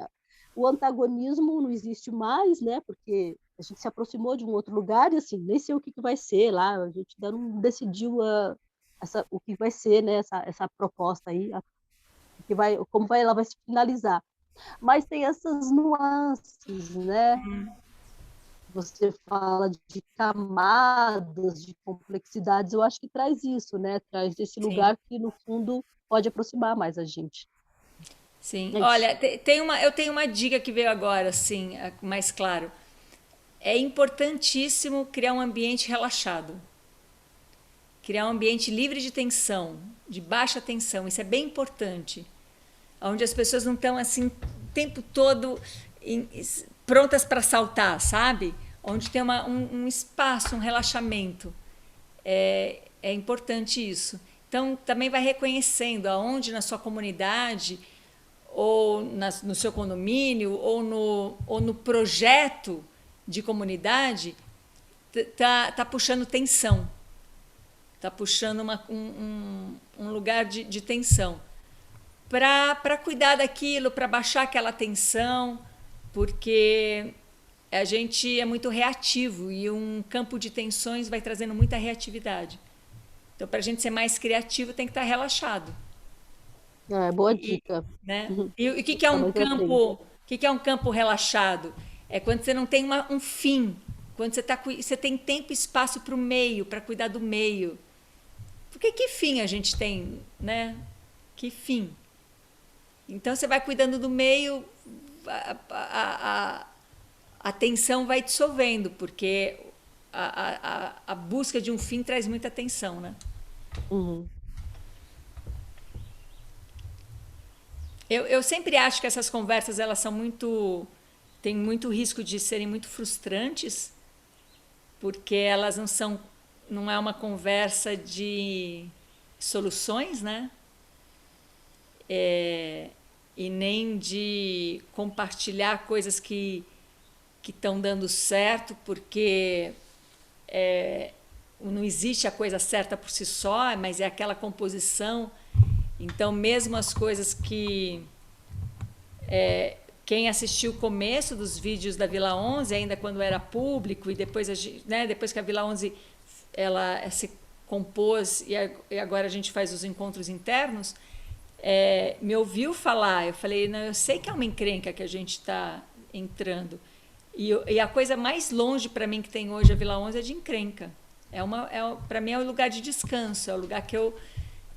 o antagonismo não existe mais, né? Porque a gente se aproximou de um outro lugar e, assim, nem sei o que vai ser lá, a gente ainda não decidiu o que vai ser, né? Essa proposta aí, como ela vai se finalizar. Mas tem essas nuances, né? Você fala de camadas, de complexidades, eu acho que traz isso, né? Traz esse lugar que, no fundo, pode aproximar mais a gente. Sim. Olha, eu tenho uma dica que veio agora, assim, mais claro. É importantíssimo criar um ambiente relaxado. Criar um ambiente livre de tensão, de baixa tensão. Isso é bem importante. Onde as pessoas não estão, assim, o tempo todo prontas para saltar, sabe? Onde tem um espaço, um relaxamento. É importante isso. Então, também vai reconhecendo aonde na sua comunidade, ou no seu condomínio, ou no projeto de comunidade, tá puxando tensão. Está puxando um lugar de tensão. Para cuidar daquilo, para baixar aquela tensão, porque a gente é muito reativo e um campo de tensões vai trazendo muita reatividade. Então, para a gente ser mais criativo, tem que estar relaxado. Boa dica. Né? E o que é um campo? O que é um campo relaxado? É quando você não tem um fim, quando você tem tempo e espaço para o meio, para cuidar do meio. Porque que fim a gente tem, né? Que fim? Então você vai cuidando do meio, a tensão vai dissolvendo, porque a busca de um fim traz muita tensão, né? Eu sempre acho que essas conversas elas são têm muito risco de serem muito frustrantes, porque elas não é uma conversa de soluções, né? E nem de compartilhar coisas que estão dando certo, porque não existe a coisa certa por si só, mas é aquela composição. Então, mesmo as coisas que... quem assistiu o começo dos vídeos da Vila 11, ainda quando era público, e depois, né, depois que a Vila 11 ela se compôs e agora a gente faz os encontros internos, me ouviu falar, eu falei, não, eu sei que é uma encrenca que a gente está entrando. E a coisa mais longe para mim que tem hoje a Vila 11 é de encrenca. Para mim é um lugar de descanso, é o lugar que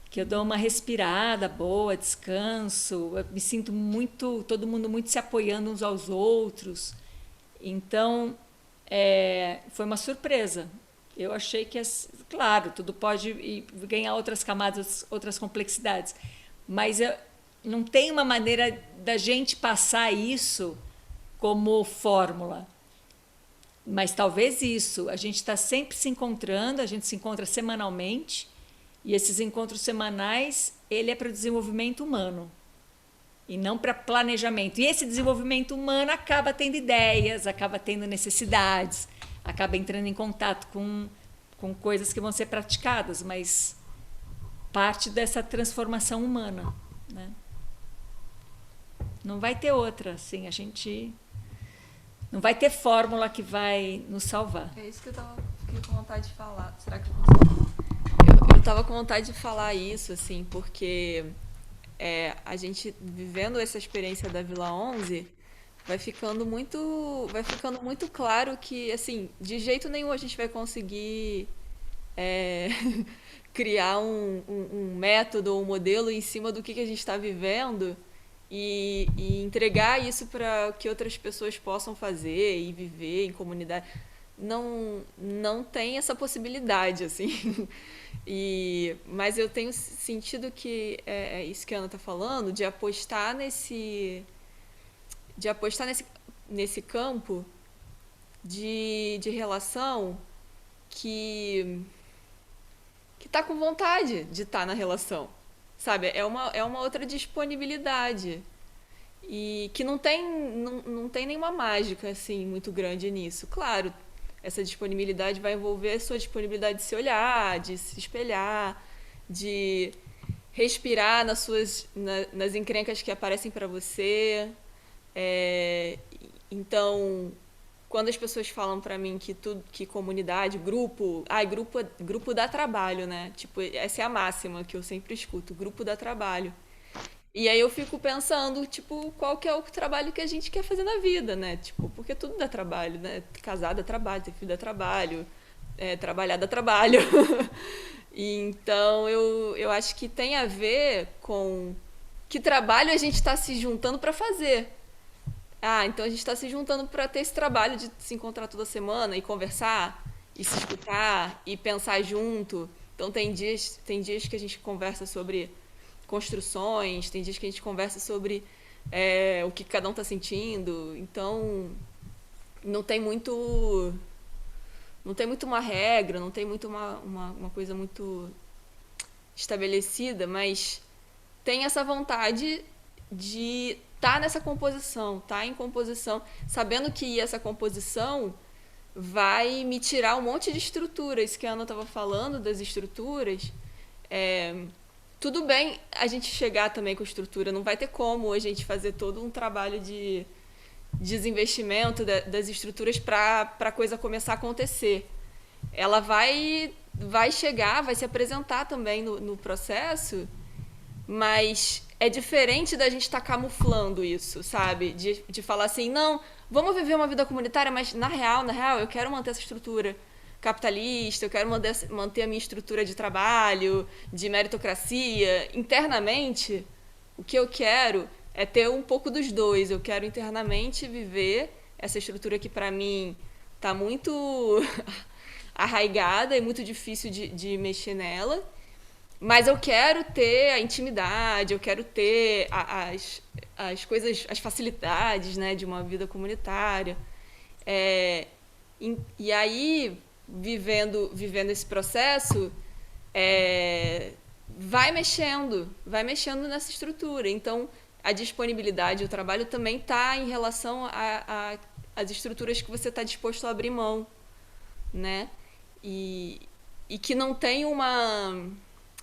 que eu dou uma respirada boa, descanso, eu me sinto muito, todo mundo muito se apoiando uns aos outros. Então, foi uma surpresa. Eu achei que, claro, tudo pode ganhar outras camadas, outras complexidades, mas não tem uma maneira da gente passar isso como fórmula. Mas talvez isso, a gente está sempre se encontrando, a gente se encontra semanalmente, e esses encontros semanais, ele é para o desenvolvimento humano, e não para planejamento. E esse desenvolvimento humano acaba tendo ideias, acaba tendo necessidades, acaba entrando em contato com coisas que vão ser praticadas, mas parte dessa transformação humana, né? Não vai ter outra, assim, a gente... Não vai ter fórmula que vai nos salvar. É isso que fiquei com vontade de falar. Será que eu tava com vontade de falar isso, assim, porque a gente vivendo essa experiência da Vila 11, vai ficando muito claro que, assim, de jeito nenhum a gente vai conseguir criar um método ou um modelo em cima do que a gente está vivendo e entregar isso para que outras pessoas possam fazer e viver em comunidade. Não tem essa possibilidade, assim. Mas eu tenho sentido que é isso que a Ana está falando, de apostar nesse campo de relação que está com vontade de estar na relação, sabe? É uma outra disponibilidade e que não tem nenhuma mágica assim muito grande nisso. Claro, essa disponibilidade vai envolver a sua disponibilidade de se olhar, de se espelhar, de respirar nas encrencas que aparecem para você. Então, quando as pessoas falam para mim que comunidade, grupo dá trabalho, né? Tipo, essa é a máxima que eu sempre escuto, grupo dá trabalho. E aí eu fico pensando, tipo, qual que é o trabalho que a gente quer fazer na vida, né? Tipo, porque tudo dá trabalho, né? Casar dá trabalho, ter filho dá trabalho, trabalhar dá trabalho. Então, eu acho que tem a ver com que trabalho a gente está se juntando para fazer. Então a gente está se juntando para ter esse trabalho de se encontrar toda semana e conversar, e se escutar, e pensar junto. Então tem dias que a gente conversa sobre construções, tem dias que a gente conversa sobre o que cada um está sentindo. Então não tem muito uma regra, não tem muito uma coisa muito estabelecida, mas tem essa vontade de estar nessa composição, estar em composição, sabendo que essa composição vai me tirar um monte de estrutura. Isso que a Ana estava falando das estruturas, tudo bem a gente chegar também com estrutura, não vai ter como a gente fazer todo um trabalho de desinvestimento das estruturas para a coisa começar a acontecer. Ela vai chegar, vai se apresentar também no processo, mas é diferente da gente estar camuflando isso, sabe? De falar assim, não, vamos viver uma vida comunitária, mas na real, eu quero manter essa estrutura capitalista, eu quero manter a minha estrutura de trabalho, de meritocracia. Internamente, o que eu quero é ter um pouco dos dois. Eu quero internamente viver essa estrutura que, para mim, está muito arraigada e muito difícil de mexer nela. Mas eu quero ter a intimidade, eu quero ter as coisas, as facilidades, né, de uma vida comunitária. E aí, vivendo esse processo, vai mexendo nessa estrutura. Então, a disponibilidade, o trabalho também está em relação às estruturas que você está disposto a abrir mão, né? E que não tem uma...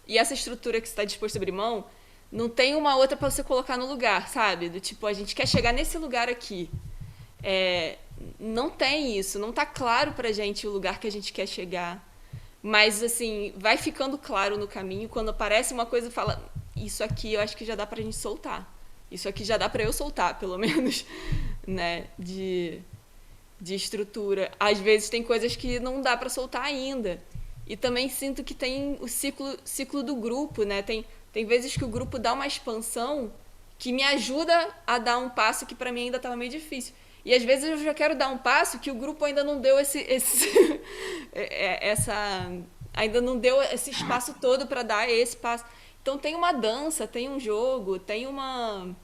E essa estrutura que você está disposto a abrir mão, não tem uma outra para você colocar no lugar, sabe? Do tipo, a gente quer chegar nesse lugar aqui. Não tem isso, não está claro para a gente o lugar que a gente quer chegar. Mas, assim, vai ficando claro no caminho. Quando aparece uma coisa e fala, isso aqui eu acho que já dá para a gente soltar. Isso aqui já dá para eu soltar, pelo menos, né? De estrutura. Às vezes tem coisas que não dá para soltar ainda. E também sinto que tem o ciclo do grupo, né? Tem vezes que o grupo dá uma expansão que me ajuda a dar um passo que para mim ainda estava meio difícil. E às vezes eu já quero dar um passo que o grupo ainda não deu ainda não deu esse espaço todo para dar esse passo. Então tem uma dança, tem um jogo, tem uma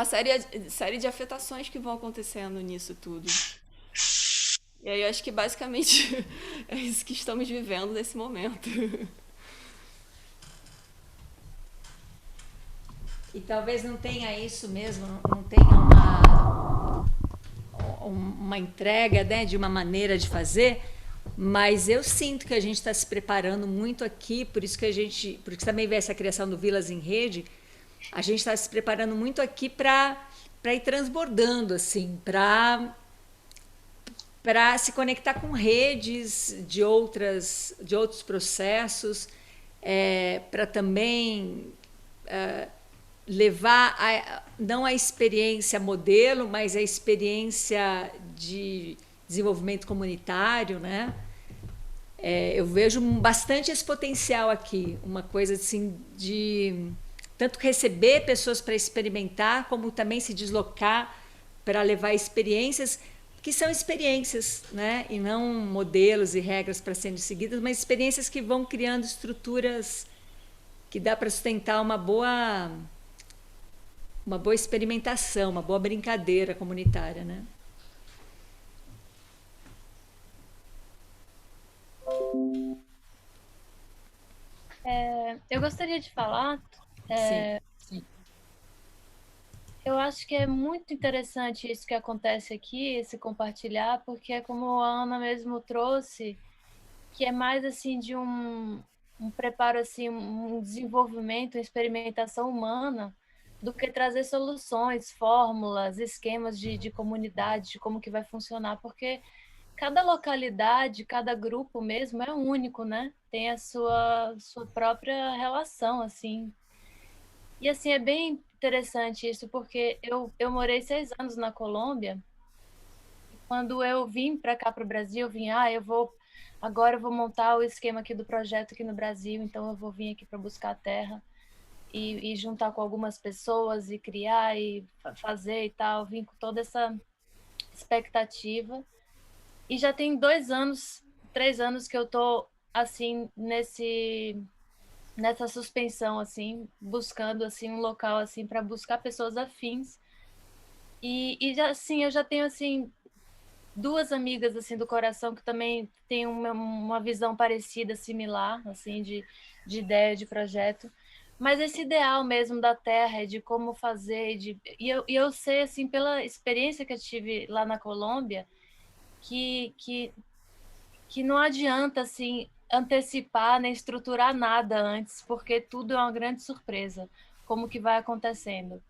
série de afetações que vão acontecendo nisso tudo. E aí eu acho que basicamente é isso que estamos vivendo nesse momento. E talvez não tenha isso mesmo, não tenha uma entrega, né, de uma maneira de fazer, mas eu sinto que a gente está se preparando muito aqui, por isso também vê essa criação do Vilas em Rede, a gente está se preparando muito aqui para ir transbordando, assim, para se conectar com redes de outros processos, para também levar não a experiência modelo, mas a experiência de desenvolvimento comunitário, né? Eu vejo bastante esse potencial aqui, uma coisa assim de tanto receber pessoas para experimentar, como também se deslocar para levar experiências que são experiências, né? E não modelos e regras para serem seguidas, mas experiências que vão criando estruturas que dá para sustentar uma boa experimentação, uma boa brincadeira comunitária, né? Eu gostaria de falar, Sim. eu acho que é muito interessante isso que acontece aqui, esse compartilhar, porque é como a Ana mesmo trouxe, que é mais assim de um preparo, assim, um desenvolvimento, uma experimentação humana, do que trazer soluções, fórmulas, esquemas de comunidade, de como que vai funcionar, porque cada localidade, cada grupo mesmo é único, né? Tem a sua própria relação, assim. E, assim, é bem interessante isso, porque eu morei 6 anos na Colômbia. Quando eu vim para cá, para o Brasil, eu vim, agora eu vou montar o esquema aqui do projeto aqui no Brasil, então eu vou vir aqui para buscar a terra e juntar com algumas pessoas e criar e fazer e tal. Vim com toda essa expectativa. E já tem 2 anos, 3 anos que eu tô assim nessa suspensão, assim, buscando assim um local assim para buscar pessoas afins. E já assim, eu já tenho assim 2 amigas assim do coração que também têm uma visão parecida, similar, assim, de ideia de projeto. Mas esse ideal mesmo da terra, de como fazer, e eu sei assim pela experiência que eu tive lá na Colômbia, que não adianta assim antecipar nem estruturar nada antes, porque tudo é uma grande surpresa, como que vai acontecendo.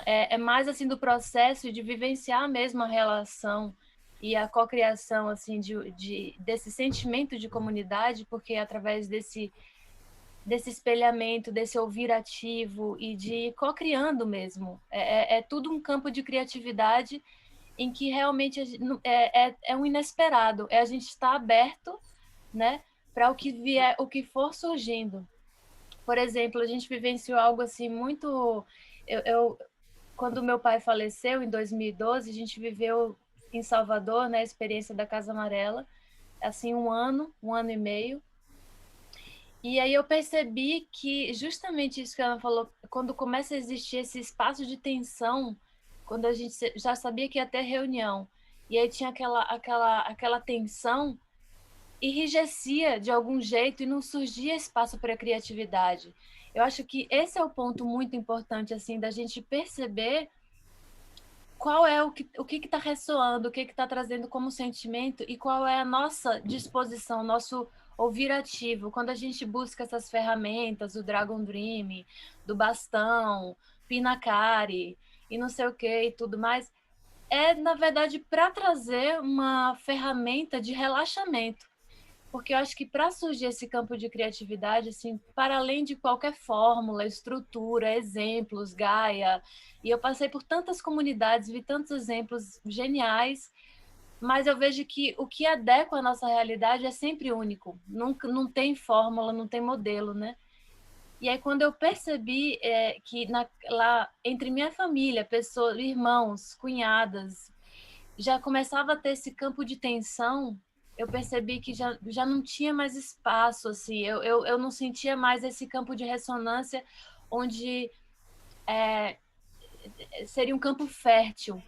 É mais assim do processo de vivenciar mesmo a relação e a cocriação assim desse sentimento de comunidade, porque através desse espelhamento, desse ouvir ativo e de cocriando mesmo. É tudo um campo de criatividade em que realmente é um inesperado, a gente está aberto, né, para o que vier, o que for surgindo. Por exemplo, a gente vivenciou algo assim muito... Quando meu pai faleceu, em 2012, a gente viveu em Salvador, né, a experiência da Casa Amarela, assim, um ano e meio. E aí eu percebi que justamente isso que ela falou, quando começa a existir esse espaço de tensão, quando a gente já sabia que ia ter reunião, e aí tinha aquela tensão, enrijecia de algum jeito e não surgia espaço para criatividade. Eu acho que esse é o ponto muito importante, assim, da gente perceber qual é o que está ressoando, o que está trazendo como sentimento e qual é a nossa disposição, nosso ouvir ativo. Quando a gente busca essas ferramentas, o Dragon Dream, do bastão, Pinacari e não sei o que e tudo mais, na verdade, para trazer uma ferramenta de relaxamento. Porque eu acho que para surgir esse campo de criatividade, assim, para além de qualquer fórmula, estrutura, exemplos, Gaia, e eu passei por tantas comunidades, vi tantos exemplos geniais, mas eu vejo que o que adequa à nossa realidade é sempre único. Nunca, não tem fórmula, não tem modelo, né? E aí, quando eu percebi que lá entre minha família, pessoas, irmãos, cunhadas, já começava a ter esse campo de tensão, eu percebi que já não tinha mais espaço, assim, eu não sentia mais esse campo de ressonância onde seria um campo fértil,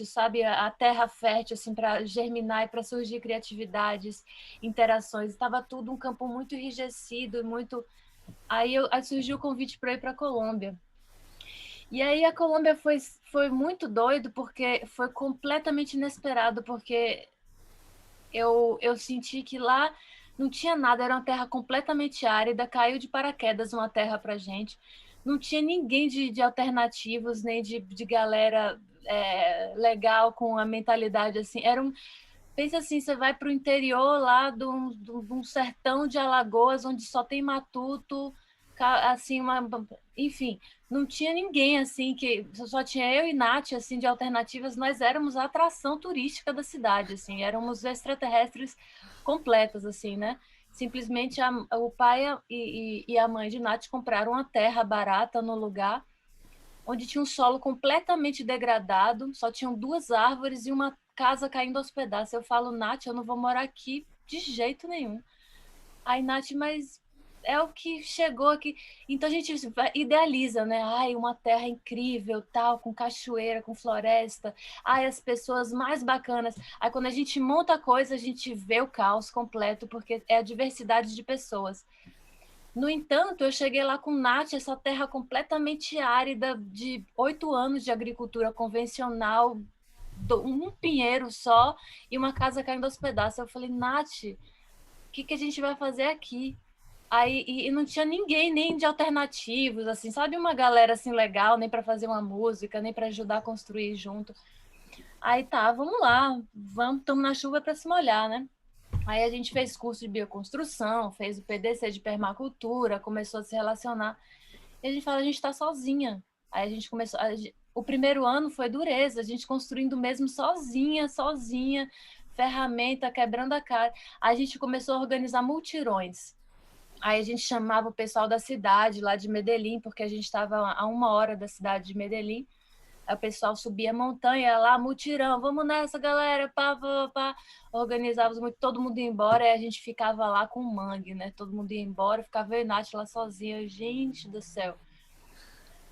sabe? A terra fértil, assim, para germinar e para surgir criatividades, interações. Estava tudo um campo muito enrijecido e muito... Aí surgiu o convite para ir para a Colômbia. E aí a Colômbia foi muito doido, porque foi completamente inesperado, porque eu senti que lá não tinha nada, era uma terra completamente árida, caiu de paraquedas uma terra para gente. Não tinha ninguém de alternativos, nem de galera legal, com a mentalidade assim. Pensa assim, você vai para o interior lá de um sertão de Alagoas, onde só tem matuto, assim, enfim, não tinha ninguém assim, que só tinha eu e Nath, assim, de alternativas. Nós éramos a atração turística da cidade, assim, éramos extraterrestres completas, assim, né? Simplesmente o pai e a mãe de Nath compraram uma terra barata no lugar, onde tinha um solo completamente degradado, só tinham 2 árvores e uma casa caindo aos pedaços. Eu falo, Nath, eu não vou morar aqui de jeito nenhum. Aí, Nath, mas é o que chegou aqui. Então a gente idealiza, né? Ai, uma terra incrível, tal, com cachoeira, com floresta. Ai, as pessoas mais bacanas. Aí quando a gente monta a coisa, a gente vê o caos completo, porque é a diversidade de pessoas. No entanto, eu cheguei lá com Nath, essa terra completamente árida, de 8 anos de agricultura convencional, um pinheiro só e uma casa caindo aos pedaços. Eu falei, Nath, o que a gente vai fazer aqui? Aí, e não tinha ninguém, nem de alternativos, assim, sabe, uma galera assim legal, nem para fazer uma música, nem para ajudar a construir junto. Aí tá, vamos lá, estamos na chuva para se molhar, né? Aí a gente fez curso de bioconstrução, fez o PDC de permacultura, começou a se relacionar. E a gente fala, a gente está sozinha. Aí a gente começou... o primeiro ano foi dureza, a gente construindo mesmo sozinha, ferramenta, quebrando a cara. Aí a gente começou a organizar multirões. Aí a gente chamava o pessoal da cidade, lá de Medellín, porque a gente estava a 1 hora da cidade de Medellín. Aí o pessoal subia a montanha lá, mutirão, vamos nessa, galera, pá, pá, pá. Organizávamos todo mundo ia embora, e a gente ficava lá com o mangue, né? Todo mundo ia embora, ficava eu e Nath lá sozinha. Gente do céu.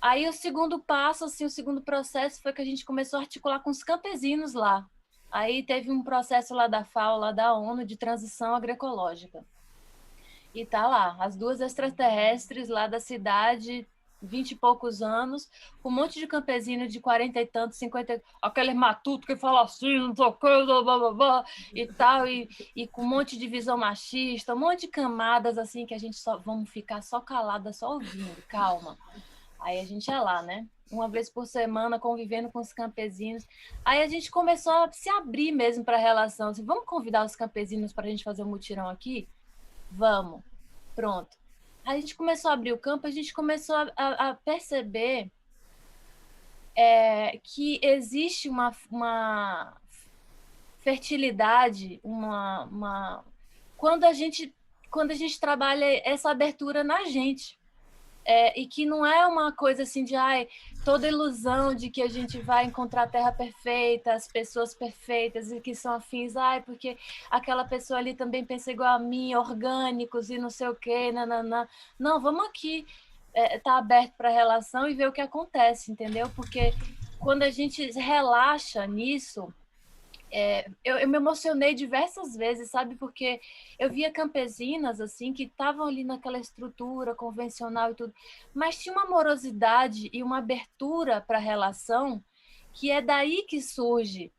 Aí o segundo passo, assim, o segundo processo foi que a gente começou a articular com os campesinos lá. Aí teve um processo lá da FAO, lá da ONU, de transição agroecológica. E tá lá, as 2 extraterrestres lá da cidade, 20 e poucos anos, com um monte de campesino de 40 e tantos, 50, aquele matuto que fala assim, não sei o que, blá, blá, blá, e tal, e com um monte de visão machista, um monte de camadas assim, que a gente só vamos ficar só calada, só ouvindo, calma. Aí a gente ia lá, né? Uma vez por semana, convivendo com os campesinos. Aí a gente começou a se abrir mesmo para a relação. Assim, vamos convidar os campesinos para a gente fazer um mutirão aqui? Vamos. Pronto. Aí a gente começou a abrir o campo, a gente começou a perceber que existe uma fertilidade, quando a gente trabalha essa abertura na gente. E que não é uma coisa assim de toda ilusão de que a gente vai encontrar a terra perfeita, as pessoas perfeitas e que são afins, porque aquela pessoa ali também pensa igual a mim, orgânicos e não sei o quê, nananã. Não, vamos aqui tá aberto para a relação e ver o que acontece, entendeu? Porque quando a gente relaxa nisso, eu me emocionei diversas vezes, sabe? Porque eu via campesinas, assim, que estavam ali naquela estrutura convencional e tudo, mas tinha uma amorosidade e uma abertura para a relação, que é daí que surge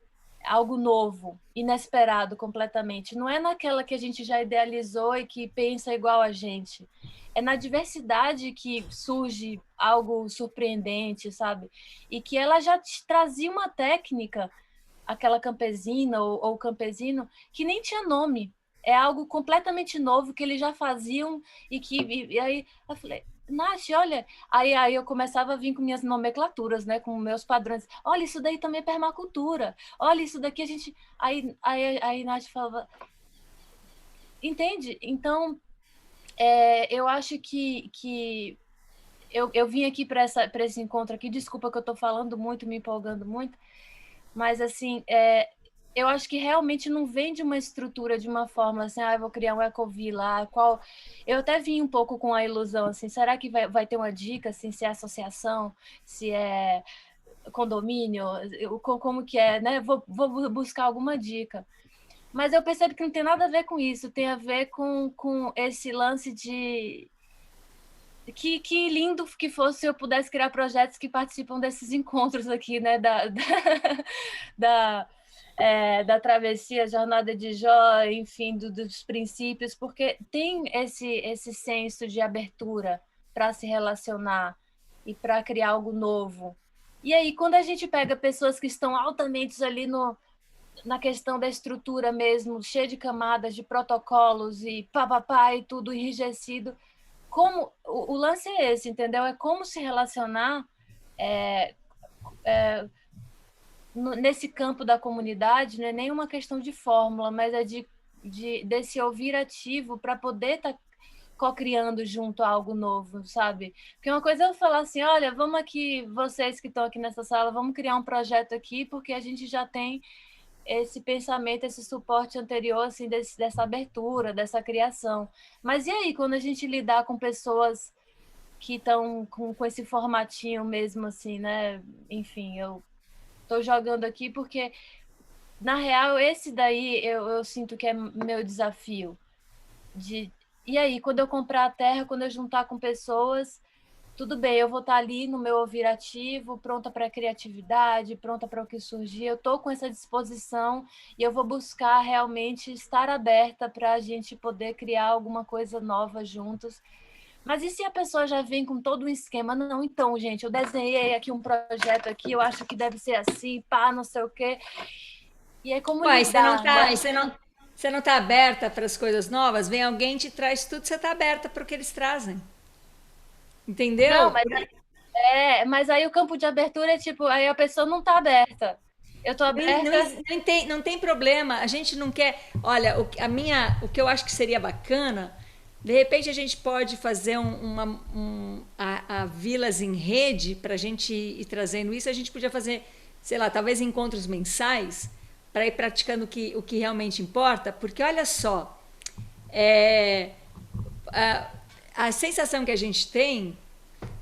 algo novo, inesperado completamente. Não é naquela que a gente já idealizou e que pensa igual a gente. É na diversidade que surge algo surpreendente, sabe? E que ela já trazia uma técnica, aquela campesina ou campesino, que nem tinha nome. É algo completamente novo que eles já faziam e aí eu falei, Nath, olha, aí eu começava a vir com minhas nomenclaturas, né, com meus padrões. Olha, isso daí também é permacultura. Olha, isso daqui a gente... Aí Nath falava... Entende? Então, eu acho que eu vim aqui para esse encontro aqui, desculpa que eu estou falando muito, me empolgando muito, mas assim, eu acho que realmente não vem de uma estrutura, de uma forma assim, eu vou criar um Ecovila, qual... Eu até vim um pouco com a ilusão, assim, será que vai ter uma dica, assim, se é associação, se é condomínio, como que é, né? Vou buscar alguma dica. Mas eu percebo que não tem nada a ver com isso, tem a ver com esse lance de... Que lindo que fosse se eu pudesse criar projetos que participam desses encontros aqui, né? Da travessia, jornada de Jó, enfim, dos princípios, porque tem esse senso de abertura para se relacionar e para criar algo novo. E aí, quando a gente pega pessoas que estão altamente ali na questão da estrutura mesmo, cheia de camadas, de protocolos e papapá e tudo enrijecido, como o lance é esse, entendeu? É como se relacionar nesse campo da comunidade, não é nem uma questão de fórmula, mas é desse ouvir ativo para poder estar co-criando junto a algo novo, sabe? Porque uma coisa é eu falar assim, olha, vamos aqui, vocês que estão aqui nessa sala, vamos criar um projeto aqui, porque a gente já tem esse pensamento, esse suporte anterior, assim, dessa abertura, dessa criação. Mas e aí, quando a gente lidar com pessoas que estão com esse formatinho mesmo, assim, né? Enfim, eu tô jogando aqui porque, na real, esse daí eu sinto que é meu desafio. E aí, quando eu comprar a terra, quando eu juntar com pessoas, tudo bem, eu vou estar ali no meu ouvir ativo, pronta para a criatividade, pronta para o que surgir. Eu estou com essa disposição e eu vou buscar realmente estar aberta para a gente poder criar alguma coisa nova juntos. Mas e se a pessoa já vem com todo um esquema? Não, então, gente, eu desenhei aqui um projeto aqui, eu acho que deve ser assim, pá, não sei o quê. E é como Uai, lidar, né? você não tá aberta para as coisas novas? Vem alguém te traz tudo, você tá aberta para o que eles trazem. Entendeu? Não, mas aí o campo de abertura é tipo, aí a pessoa não está aberta. Eu estou aberta. Não tem problema. A gente não quer. Olha, o que eu acho que seria bacana, de repente a gente pode fazer a Vilas em Rede para a gente ir trazendo isso. A gente podia fazer, sei lá, talvez encontros mensais para ir praticando o que realmente importa, porque olha só, a sensação que a gente tem.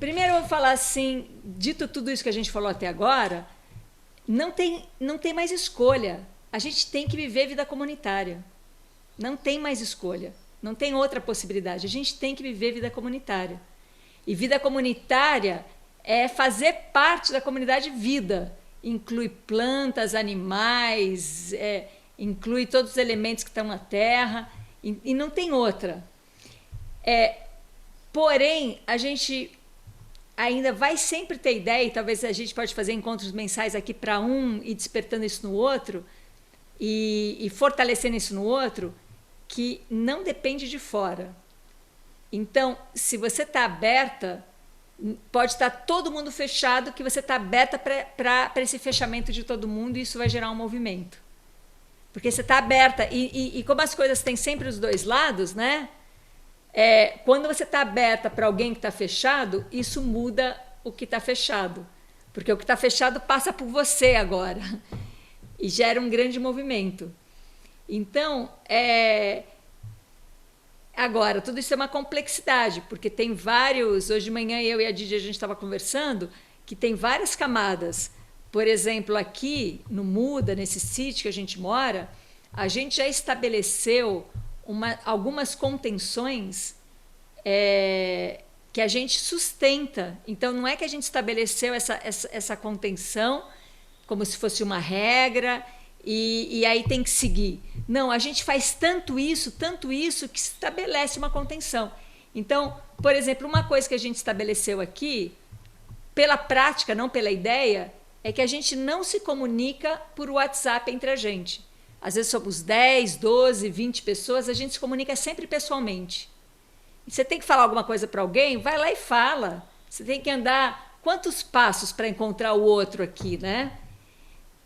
Primeiro eu vou falar assim, dito tudo isso que a gente falou até agora, não tem mais escolha. A gente tem que viver vida comunitária. Não tem mais escolha. Não tem outra possibilidade. A gente tem que viver vida comunitária. E vida comunitária é fazer parte da comunidade vida. Inclui plantas, animais, inclui todos os elementos que estão na terra. E não tem outra. Porém, a gente ainda vai sempre ter ideia, e talvez a gente pode fazer encontros mensais aqui para um e despertando isso no outro e fortalecendo isso no outro, que não depende de fora. Então, se você está aberta, pode estar todo mundo fechado, que você está aberta para esse fechamento de todo mundo, e isso vai gerar um movimento. Porque você está aberta, e como as coisas têm sempre os dois lados, né? Quando você está aberta para alguém que está fechado, isso muda o que está fechado. Porque o que está fechado passa por você agora. E gera um grande movimento. Então, agora, tudo isso é uma complexidade, porque tem vários... Hoje de manhã eu e a Didi, a gente estava conversando, que tem várias camadas. Por exemplo, aqui no Muda, nesse sítio que a gente mora, a gente já estabeleceu algumas contenções que a gente sustenta. Então, não é que a gente estabeleceu essa contenção como se fosse uma regra e aí tem que seguir. Não, a gente faz tanto isso que estabelece uma contenção. Então, por exemplo, uma coisa que a gente estabeleceu aqui, pela prática, não pela ideia, é que a gente não se comunica por WhatsApp entre a gente. Às vezes somos 10, 12, 20 pessoas, a gente se comunica sempre pessoalmente. Você tem que falar alguma coisa para alguém, vai lá e fala. Você tem que andar quantos passos para encontrar o outro aqui, né?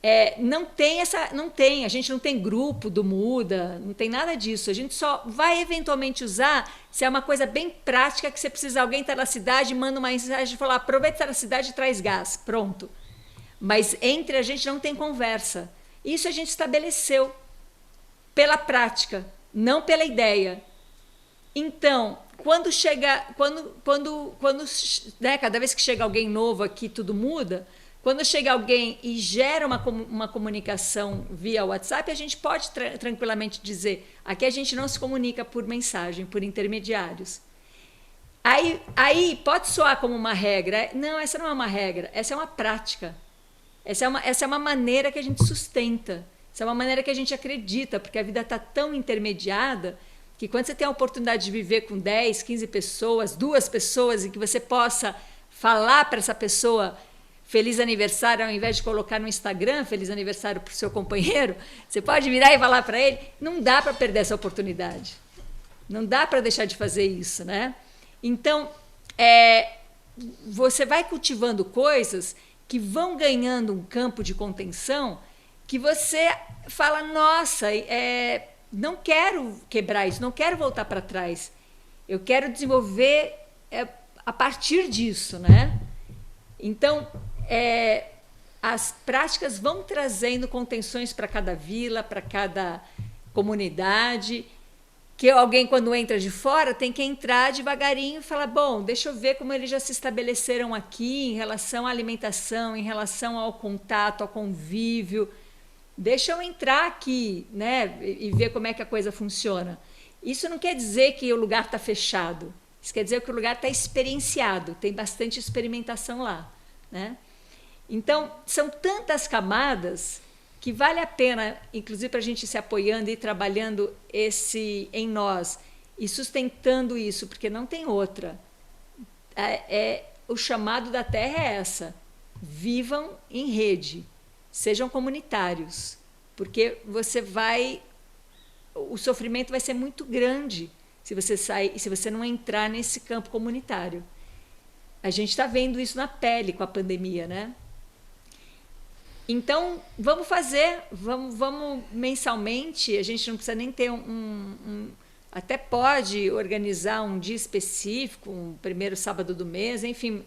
A gente não tem grupo do Muda, não tem nada disso. A gente só vai eventualmente usar se é uma coisa bem prática que você precisa, alguém está na cidade, manda uma mensagem e fala, aproveita estar na cidade e traz gás, pronto. Mas entre a gente não tem conversa. Isso a gente estabeleceu pela prática, não pela ideia. Então, quando chega, né, cada vez que chega alguém novo aqui, tudo muda. Quando chega alguém e gera uma comunicação via WhatsApp, a gente pode tranquilamente dizer, aqui a gente não se comunica por mensagem, por intermediários. Aí pode soar como uma regra. Não, essa não é uma regra, essa é uma prática. Essa é uma maneira que a gente sustenta, essa é uma maneira que a gente acredita, porque a vida está tão intermediada que quando você tem a oportunidade de viver com 10, 15 pessoas, 2 pessoas, e que você possa falar para essa pessoa feliz aniversário, ao invés de colocar no Instagram feliz aniversário para o seu companheiro, você pode virar e falar para ele, não dá para perder essa oportunidade. Não dá para deixar de fazer isso, né? Então, você vai cultivando coisas que vão ganhando um campo de contenção que você fala, nossa, não quero quebrar isso, não quero voltar para trás. Eu quero desenvolver a partir disso, né? Então, as práticas vão trazendo contenções para cada vila, para cada comunidade, que alguém, quando entra de fora, tem que entrar devagarinho e falar, bom, deixa eu ver como eles já se estabeleceram aqui em relação à alimentação, em relação ao contato, ao convívio. Deixa eu entrar aqui, né, e ver como é que a coisa funciona. Isso não quer dizer que o lugar está fechado. Isso quer dizer que o lugar está experienciado, tem bastante experimentação lá, né? Então, são tantas camadas que vale a pena, inclusive para a gente se apoiando e trabalhando em nós e sustentando isso, porque não tem outra. O chamado da Terra é essa: vivam em rede, sejam comunitários, porque o sofrimento vai ser muito grande se você não entrar nesse campo comunitário. A gente está vendo isso na pele com a pandemia, né? Então, vamos mensalmente, a gente não precisa nem ter até pode organizar um dia específico, um primeiro sábado do mês, enfim,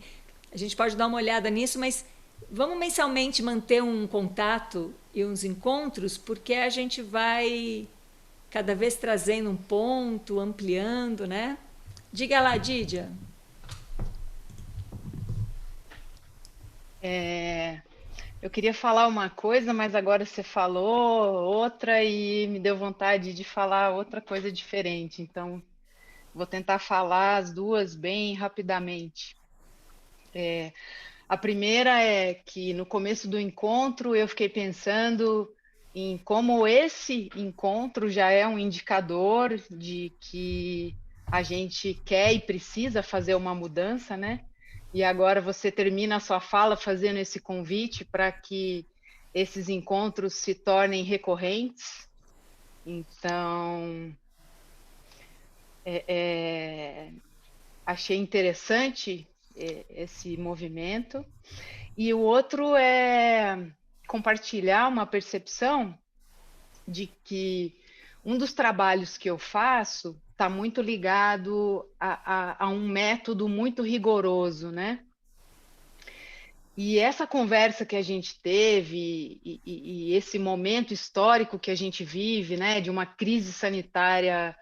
a gente pode dar uma olhada nisso, mas vamos mensalmente manter um contato e uns encontros, porque a gente vai cada vez trazendo um ponto, ampliando, né? Diga lá, Dídia. Eu queria falar uma coisa, mas agora você falou outra e me deu vontade de falar outra coisa diferente. Então, vou tentar falar as duas bem rapidamente. A primeira é que no começo do encontro eu fiquei pensando em como esse encontro já é um indicador de que a gente quer e precisa fazer uma mudança, né? E agora você termina a sua fala fazendo esse convite para que esses encontros se tornem recorrentes. Então, achei interessante esse movimento. E o outro é compartilhar uma percepção de que um dos trabalhos que eu faço está muito ligado a um método muito rigoroso, né? E essa conversa que a gente teve e esse momento histórico que a gente vive, né, de uma crise sanitária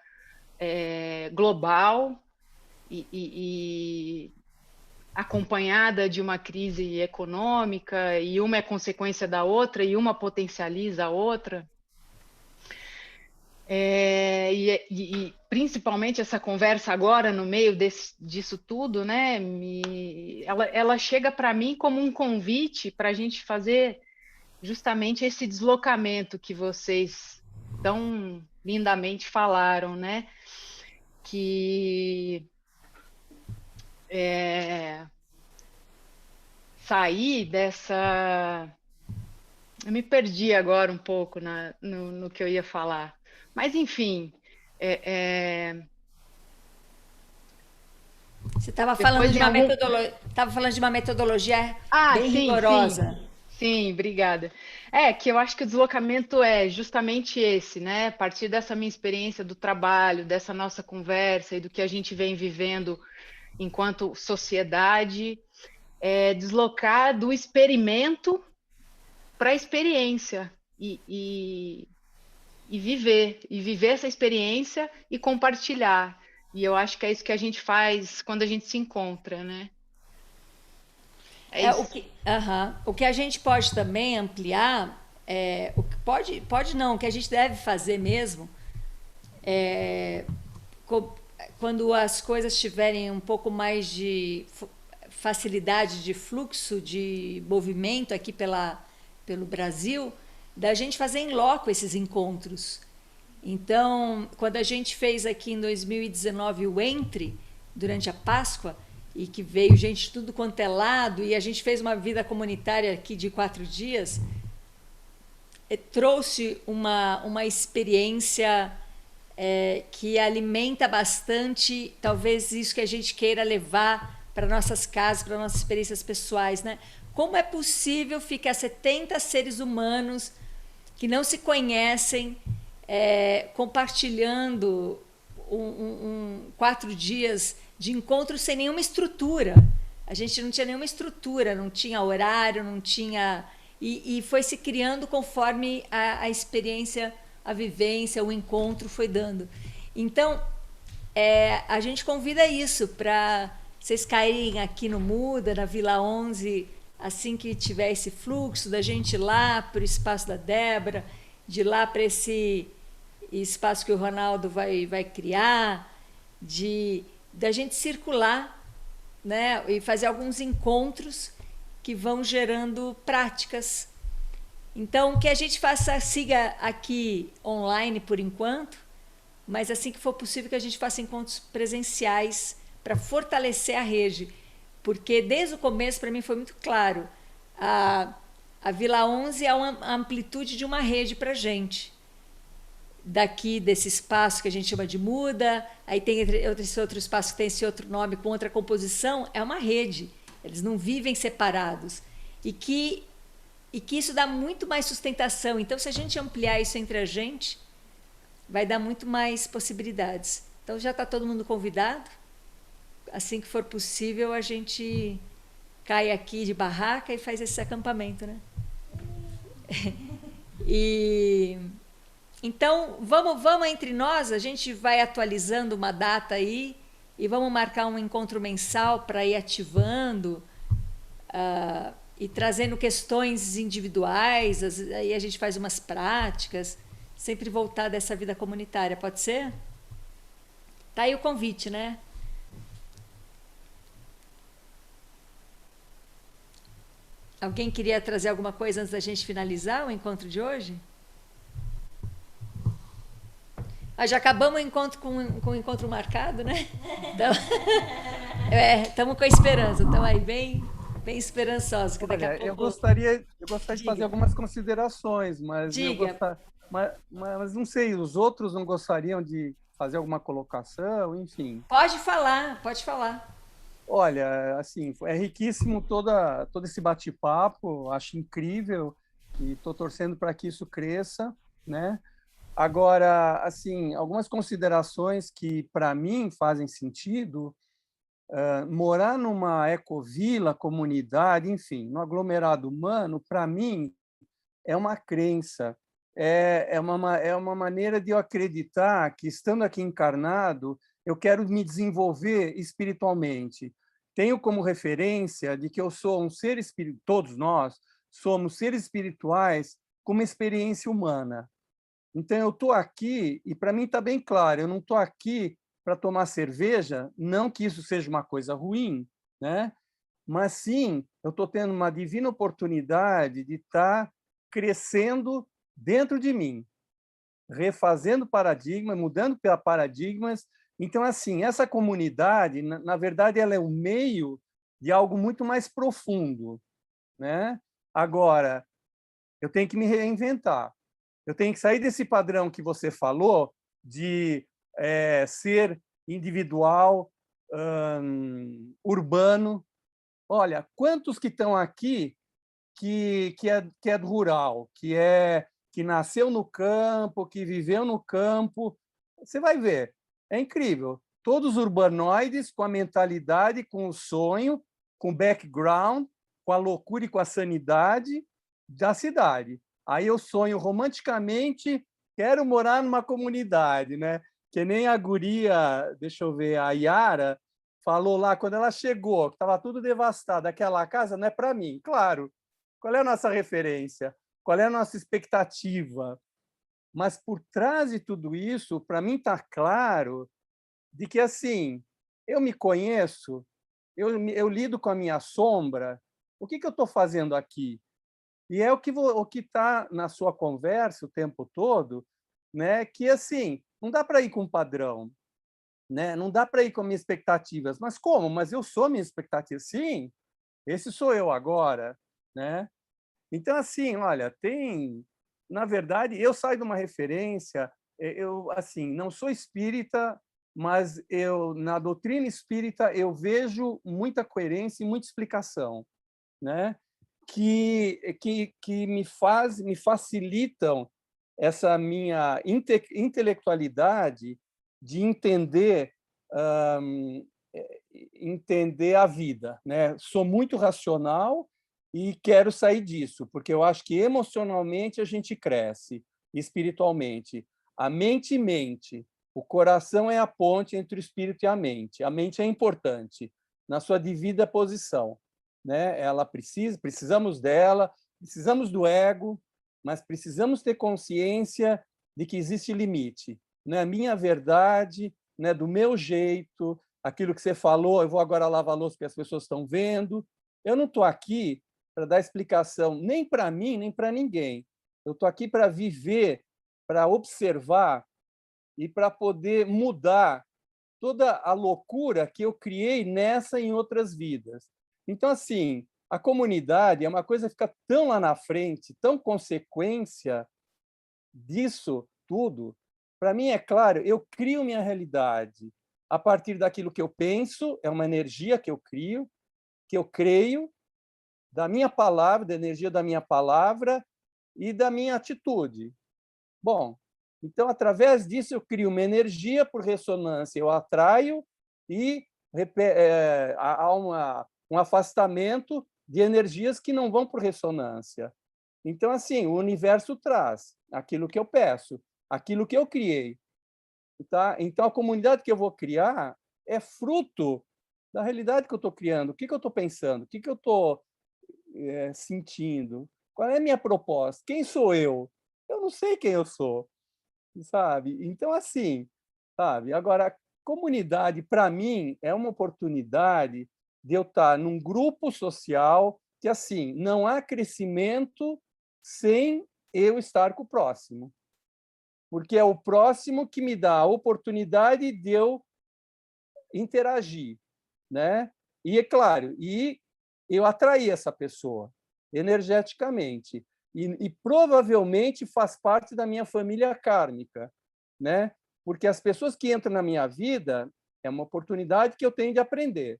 global e acompanhada de uma crise econômica, e uma é consequência da outra e uma potencializa a outra. E principalmente essa conversa agora, no meio disso tudo, né, ela chega para mim como um convite para a gente fazer justamente esse deslocamento que vocês tão lindamente falaram, né, que sair dessa... Eu me perdi agora um pouco no que eu ia falar. Mas, enfim, Você estava Depois em algum... falando de uma metodologia bem sim, rigorosa. sim, obrigada. É, que eu acho que o deslocamento é justamente esse, né? A partir dessa minha experiência do trabalho, dessa nossa conversa e do que a gente vem vivendo enquanto sociedade, é deslocar do experimento para a experiência e viver essa experiência e compartilhar. E eu acho que é isso que a gente faz quando a gente se encontra, né? É É, isso. o que a gente pode também ampliar, o que pode não, o que a gente deve fazer mesmo, co- quando as coisas tiverem um pouco mais de facilidade de fluxo, de movimento aqui pelo Brasil, da gente fazer em loco esses encontros. Então, quando a gente fez aqui em 2019 o Entre, durante a Páscoa, e que veio gente de tudo quanto é lado, e a gente fez uma vida comunitária aqui de 4 dias, trouxe uma experiência que alimenta bastante, talvez isso que a gente queira levar para nossas casas, para nossas experiências pessoais, né? Como é possível ficar 70 seres humanos que não se conhecem compartilhando 4 dias de encontro sem nenhuma estrutura? A gente não tinha nenhuma estrutura, não tinha horário, não tinha... E foi se criando conforme a experiência, a vivência, o encontro foi dando. Então, a gente convida isso para vocês caírem aqui no Muda, na Vila 11, assim que tiver esse fluxo, da gente ir lá para o espaço da Débora, de ir lá para esse espaço que o Ronaldo vai criar, da gente circular, né, e fazer alguns encontros que vão gerando práticas. Então, que a gente siga aqui online por enquanto, mas assim que for possível que a gente faça encontros presenciais para fortalecer a rede. Porque desde o começo, para mim, foi muito claro, a Vila 11 é uma amplitude de uma rede para a gente. Daqui desse espaço que a gente chama de Muda, aí tem esse outro espaço que tem esse outro nome com outra composição, é uma rede. Eles não vivem separados. E que isso dá muito mais sustentação. Então, se a gente ampliar isso entre a gente, vai dar muito mais possibilidades. Então, já está todo mundo convidado. Assim que for possível, a gente cai aqui de barraca e faz esse acampamento, né? Então, vamos entre nós, a gente vai atualizando uma data aí e vamos marcar um encontro mensal para ir ativando e trazendo questões individuais, aí a gente faz umas práticas, sempre voltar dessa vida comunitária, pode ser? Tá aí o convite, né? Alguém queria trazer alguma coisa antes da gente finalizar o encontro de hoje? Já acabamos o encontro com o encontro marcado, né? Então, estamos com a esperança, estamos aí bem esperançosos. Que daqui a pouco... eu gostaria de fazer Diga. algumas considerações, mas Diga. mas não sei, os outros não gostariam de fazer alguma colocação, enfim. Pode falar, pode falar. Olha, assim, é riquíssimo todo esse bate-papo, acho incrível e estou torcendo para que isso cresça, né? Agora, assim, algumas considerações que, para mim, fazem sentido, morar numa ecovila, comunidade, enfim, no aglomerado humano, para mim, é uma crença, é uma maneira de eu acreditar que, estando aqui encarnado, eu quero me desenvolver espiritualmente. Tenho como referência de que eu sou um ser espiritual, todos nós somos seres espirituais com uma experiência humana. Então, eu estou aqui, e para mim está bem claro, eu não estou aqui para tomar cerveja, não que isso seja uma coisa ruim, né? Mas sim, eu estou tendo uma divina oportunidade de estar crescendo dentro de mim, refazendo paradigmas, mudando paradigmas. Então, assim, essa comunidade, na verdade, ela é o meio de algo muito mais profundo, né? Agora, eu tenho que me reinventar. Eu tenho que sair desse padrão que você falou de ser individual, urbano. Olha, quantos que estão aqui que é rural, que nasceu no campo, que viveu no campo. Você vai ver, é incrível. Todos urbanoides com a mentalidade, com o sonho, com o background, com a loucura e com a sanidade da cidade. Aí eu sonho romanticamente, quero morar numa comunidade, né? Que nem a guria, deixa eu ver, a Yara falou lá quando ela chegou, que estava tudo devastado, aquela casa não é para mim. Claro, qual é a nossa referência? Qual é a nossa expectativa? Mas por trás de tudo isso, para mim está claro de que, assim, eu me conheço, eu lido com a minha sombra, o que eu estou fazendo aqui? E é o que está na sua conversa o tempo todo, né? Que, assim, não dá para ir com um padrão, né? Não dá para ir com minhas expectativas. Mas como? Mas eu sou minha expectativa. Sim, esse sou eu agora, né? Então, assim, olha, na verdade, eu saio de uma referência, eu, assim, não sou espírita, mas na doutrina espírita, eu vejo muita coerência e muita explicação, né? Que me facilitam essa minha intelectualidade de entender a vida, né? Sou muito racional e quero sair disso, porque eu acho que emocionalmente a gente cresce, espiritualmente. A mente mente. O coração é a ponte entre o espírito e a mente. A mente é importante na sua devida posição, né? Ela precisamos dela, precisamos do ego, mas precisamos ter consciência de que existe limite, né? Minha verdade, né? Do meu jeito, aquilo que você falou, eu vou agora lavar a louça porque as pessoas estão vendo. Eu não estou aqui para dar explicação nem para mim, nem para ninguém. Eu estou aqui para viver, para observar e para poder mudar toda a loucura que eu criei nessa e em outras vidas. Então, assim, a comunidade é uma coisa que fica tão lá na frente, tão consequência disso tudo. Para mim, é claro, eu crio minha realidade a partir daquilo que eu penso, é uma energia que eu crio, que eu creio, da minha palavra, da energia da minha palavra e da minha atitude. Bom, então, através disso, eu crio uma energia por ressonância, eu atraio e há um afastamento de energias que não vão por ressonância. Então, assim, o universo traz aquilo que eu peço, aquilo que eu criei. Tá? Então, a comunidade que eu vou criar é fruto da realidade que eu estou criando. O que eu estou pensando? O que eu estou sentindo? Qual é a minha proposta? Quem sou eu? Eu não sei quem eu sou, sabe? Então, assim, sabe? Agora, a comunidade, para mim, é uma oportunidade de eu estar num grupo social que, assim, não há crescimento sem eu estar com o próximo. Porque é o próximo que me dá a oportunidade de eu interagir, né? E, é claro, eu atraí essa pessoa energeticamente e provavelmente faz parte da minha família kármica, né? Porque as pessoas que entram na minha vida é uma oportunidade que eu tenho de aprender.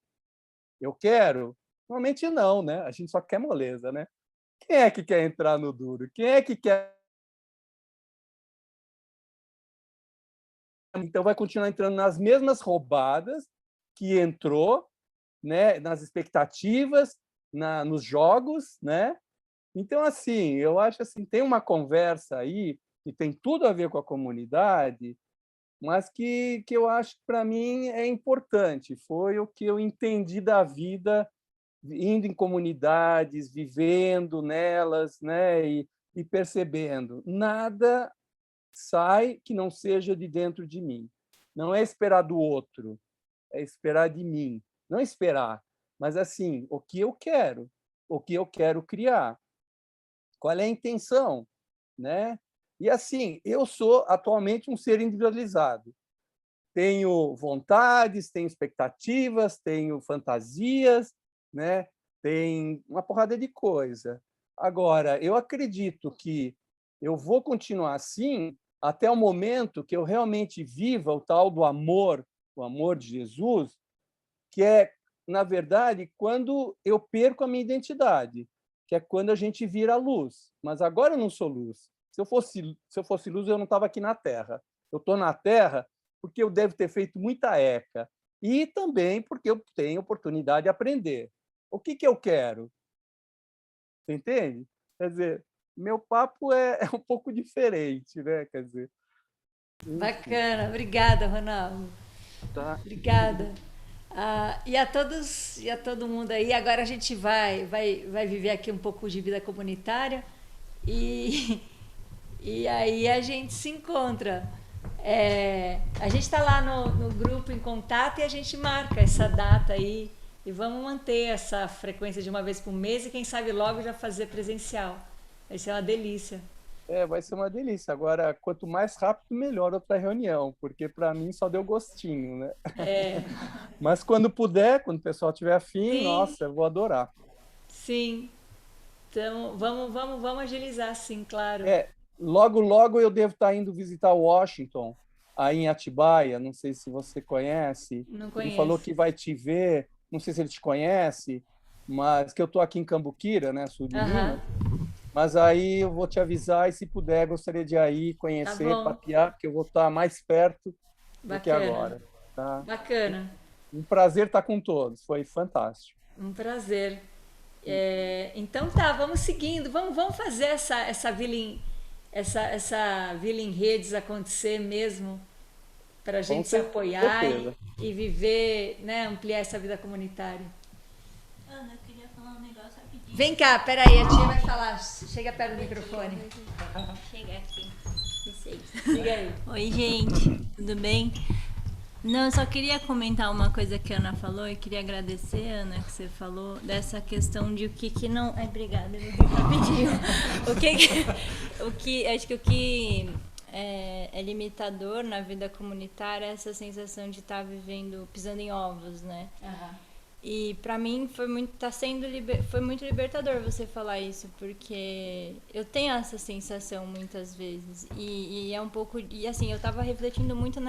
Eu quero? Normalmente não, né? A gente só quer moleza, né? Quem é que quer entrar no duro? Quem é que quer? Então vai continuar entrando nas mesmas roubadas que entrou, né? Nas expectativas, nos jogos, né? Então, assim, eu acho assim, tem uma conversa aí que tem tudo a ver com a comunidade, mas que eu acho que, para mim, é importante. Foi o que eu entendi da vida, indo em comunidades, vivendo nelas, né? E percebendo. Nada sai que não seja de dentro de mim. Não é esperar do outro, é esperar de mim. Não esperar, mas, assim, o que eu quero criar. Qual é a intenção, né? E, assim, eu sou atualmente um ser individualizado. Tenho vontades, tenho expectativas, tenho fantasias, né? Tem uma porrada de coisa. Agora, eu acredito que eu vou continuar assim até o momento que eu realmente viva o tal do amor, o amor de Jesus, que é, na verdade, quando eu perco a minha identidade, que é quando a gente vira luz. Mas agora eu não sou luz. Se eu fosse luz, eu não estava aqui na Terra. Eu estou na Terra porque eu devo ter feito muita ECA e também porque eu tenho oportunidade de aprender. O que eu quero? Você entende? Quer dizer, meu papo é um pouco diferente, né? Quer dizer, enfim, Bacana, obrigada, Ronaldo. tá? Obrigada. E a todo mundo aí. Agora a gente vai viver aqui um pouco de vida comunitária e, e aí a gente se encontra. A gente está lá no grupo em contato e a gente marca essa data aí e vamos manter essa frequência de uma vez por mês e quem sabe logo já fazer presencial. Vai ser uma delícia. Vai ser uma delícia. Agora, quanto mais rápido, melhor outra reunião, porque para mim só deu gostinho, né? Mas quando puder, quando o pessoal tiver afim, Sim. Nossa, eu vou adorar. Sim. Então, vamos agilizar, sim, claro. Logo, logo eu devo estar indo visitar Washington, aí em Atibaia, não sei se você conhece. Não Ele conheço. falou que vai te ver, não sei se ele te conhece, mas que eu estou aqui em Cambuquira, né, sul de Minas. Mas aí eu vou te avisar e, se puder, gostaria de ir conhecer, bom. papear, porque eu vou estar mais perto do que Bacana. agora. Tá? Bacana. Um prazer estar com todos, foi fantástico. Um prazer. Então tá, vamos seguindo, vamos fazer essa vila em redes acontecer mesmo, para a gente se apoiar e viver, né, ampliar essa vida comunitária. Ana, eu queria falar um negócio rapidinho. Vem cá, peraí, a tia vai falar, chega perto do microfone. Chega aqui. Diga aí. Oi, gente, tudo bem? Não, eu só queria comentar uma coisa que a Ana falou e queria agradecer, Ana, que você falou dessa questão de o que não... Ai, obrigada, eu vou rapidinho. Acho que o que é limitador na vida comunitária é essa sensação de estar vivendo, pisando em ovos, né? E pra mim foi muito libertador você falar isso, porque eu tenho essa sensação muitas vezes e é um pouco... E assim, eu tava refletindo muito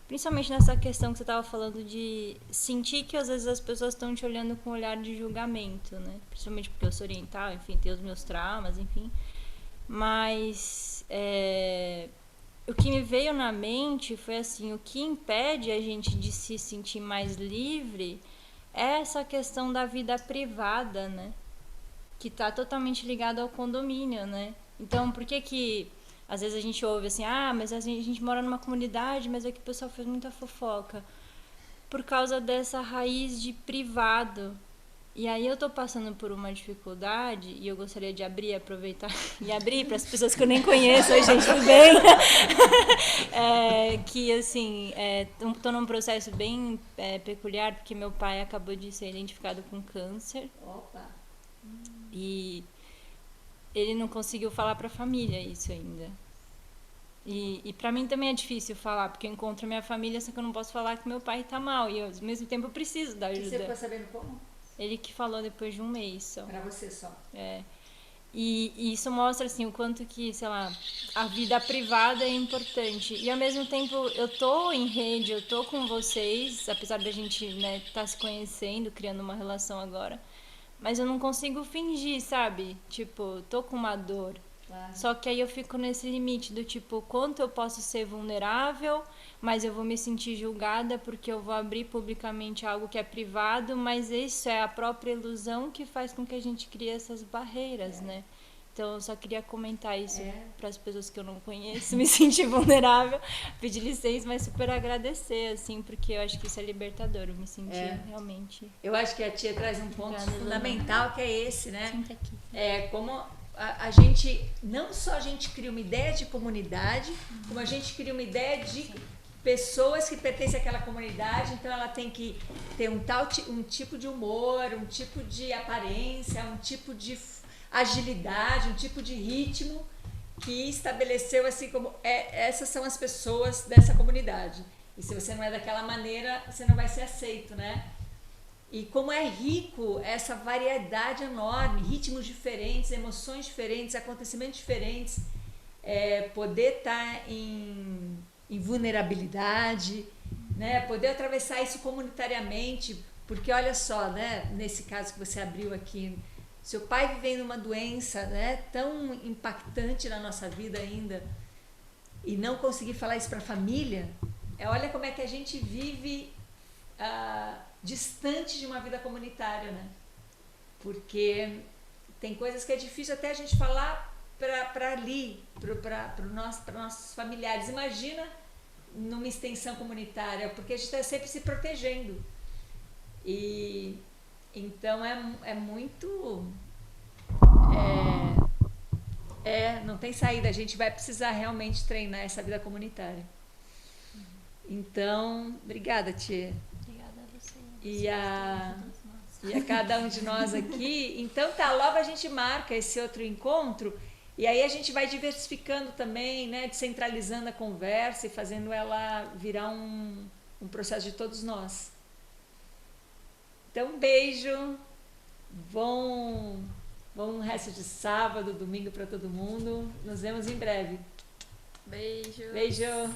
principalmente nessa questão que você estava falando de sentir que às vezes as pessoas estão te olhando com um olhar de julgamento, né? Principalmente porque eu sou oriental, enfim, tenho os meus traumas, enfim. Mas o que me veio na mente foi assim, o que impede a gente de se sentir mais livre é essa questão da vida privada, né? Que está totalmente ligado ao condomínio, né? Então, por que às vezes a gente ouve assim, mas a gente mora numa comunidade, mas aqui o pessoal faz muita fofoca. Por causa dessa raiz de privado. E aí eu tô passando por uma dificuldade e eu gostaria de aproveitar e abrir para as pessoas que eu nem conheço. Oi, gente, tudo bem? Que assim, tô num processo bem peculiar, porque meu pai acabou de ser identificado com câncer. Opa! E ele não conseguiu falar para a família isso ainda. E para mim também é difícil falar, porque eu encontro a minha família, só que eu não posso falar que meu pai tá mal. E eu, ao mesmo tempo eu preciso da ajuda. E você ficou sabendo como? Ele que falou depois de um mês só. Para você só. E isso mostra assim, o quanto que, sei lá, a vida privada é importante. E ao mesmo tempo eu tô em rede, eu tô com vocês, apesar da gente, né, tá se conhecendo, criando uma relação agora. Mas eu não consigo fingir, sabe? Tipo, tô com uma dor. Claro. Só que aí eu fico nesse limite do tipo, quanto eu posso ser vulnerável, mas eu vou me sentir julgada porque eu vou abrir publicamente algo que é privado, mas isso é a própria ilusão que faz com que a gente crie essas barreiras, né? Então eu só queria comentar isso para as pessoas que eu não conheço, me sentir vulnerável, pedir licença, mas super agradecer, assim, porque eu acho que isso é libertador, eu me senti realmente... Eu acho que a tia traz um ponto fundamental, que é esse, né? Senta aqui. Como a gente, não só a gente cria uma ideia de comunidade, como a gente cria uma ideia de pessoas que pertencem àquela comunidade, então ela tem que ter um tipo de humor, um tipo de aparência, um tipo de agilidade, um tipo de ritmo que estabeleceu assim como essas são as pessoas dessa comunidade. E se você não é daquela maneira, você não vai ser aceito, né? E como é rico essa variedade enorme, ritmos diferentes, emoções diferentes, acontecimentos diferentes, poder estar em vulnerabilidade, né? Poder atravessar isso comunitariamente, porque olha só, né? Nesse caso que você abriu aqui, seu pai vivendo uma doença, né? Tão impactante na nossa vida ainda, e não conseguir falar isso para a família, olha como é que a gente vive distante de uma vida comunitária, né? Porque tem coisas que é difícil até a gente falar para ali, para nossos familiares. Imagina numa extensão comunitária, porque a gente está sempre se protegendo. E então é muito... não tem saída, a gente vai precisar realmente treinar essa vida comunitária. Então, obrigada, Tia. Obrigada a você. E a cada um de nós aqui. Então tá, logo a gente marca esse outro encontro e aí a gente vai diversificando também, né, descentralizando a conversa e fazendo ela virar um processo de todos nós. Então, um beijo, bom resto de sábado, domingo para todo mundo. Nos vemos em breve. Beijo. Beijo.